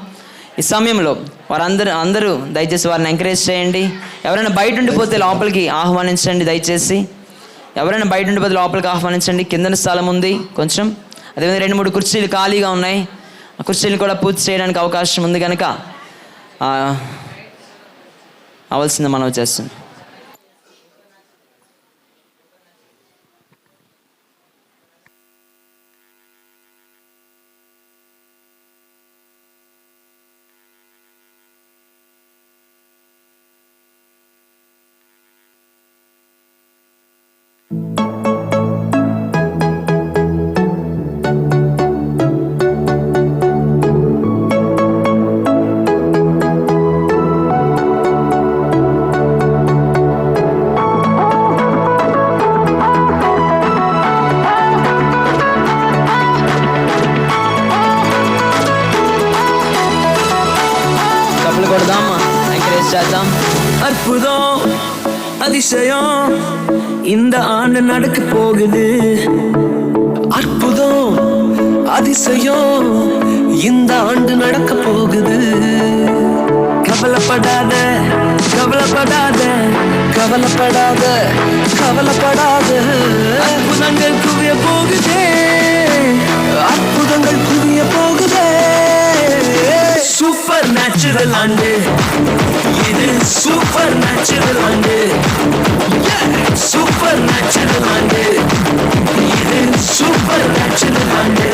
ఈ సమయంలో అందరూ దయచేసి వారిని ఎంకరేజ్ చేయండి. ఎవరైనా బయట ఉండిపోతే లోపలికి ఆహ్వానించండి. దయచేసి ఎవరైనా బయట ఉండిపోతే లోపలికి ఆహ్వానించండి. కిందన స్థలం ఉంది కొంచెం. అదేవిధంగా 2-3 కుర్చీలు ఖాళీగా ఉన్నాయి. ఆ కుర్చీలు కూడా పూర్తి చేయడానికి అవకాశం ఉంది కనుక అవలసింది మనం చేస్తున్నాం. அற்புதம் அதிசயம் இந்த ஆண்டு நடக்க போகுது. அற்புதம் அதிசயம் இந்த ஆண்டு நடக்க போகுது. கவலைப்படாத கவலைப்படாத கவலைப்படாத கவலைப்படாத அற்புதங்கள் குவிய போகுதே அற்புதங்கள் குவிய போகுதே. சூப்பர் நேச்சுரல் ஆண்டு இது சூப்பர் நேச்சுரல் ஆண்டு சூப்பர் நேச்சுரல் ஆண்டு இது சூப்பர் நேச்சுரல் ஆண்டு.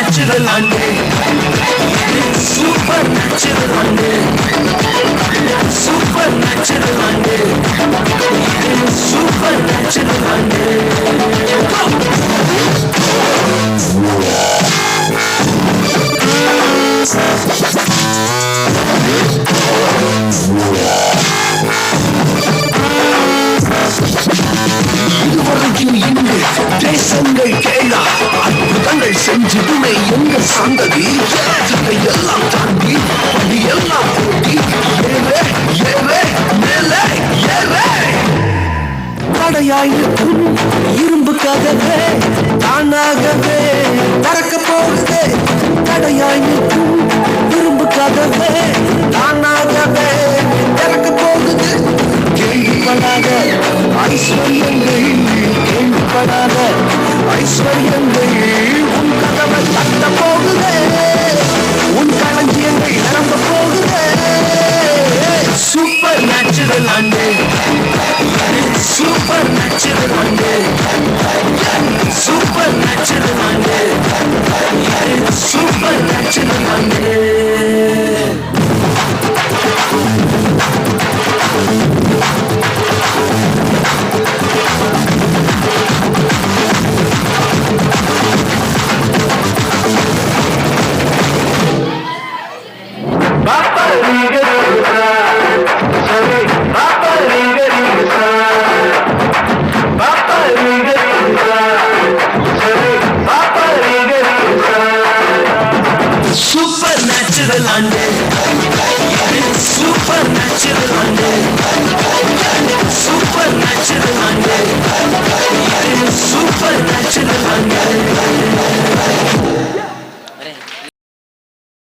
Supernatural ande, supernatural ande, supernatural ande, supernatural ande. இதுவரைக்கும் இங்கு தேசங்கள் கேளா அற்புதங்கள் செஞ்சிடுமே எங்க சந்ததி எல்லாம் தாண்டி அது எல்லாம் போட்டி ஏவே ஏவே மேலே ஏவே தடையாயிருக்கும் இரும்பு கதவே தானாகவே திறக்க போகுது. தடையாயிருக்கும் இரும்பு கதவே தானாகவே திறக்க போகுது. கேள்விப்படாத ஐஸ்வர்யங்கள் கேள்விப்படாத ஐஸ்வர்யங்கள் உன் கதவை தட்ட போகுதே, உன் களஞ்சியங்கள் நிரம்ப போகுதே. சூப்பர் நேச்சுரல் ஆண்டு, சூப்பர் நேச்சுரல் ஆண்டு, சூப்பர் நேச்சுரல் ஆண்டு, சூப்பர் நேச்சுரல் ஆண்டு. சூப்பர் நேச்சுரல் ஆண்டு, சூப்பர் நேச்சுரல் ஆண்டு, சூப்பர் நேச்சுரல் ஆண்டு, சூப்பர் நேச்சுரல் ஆண்டு.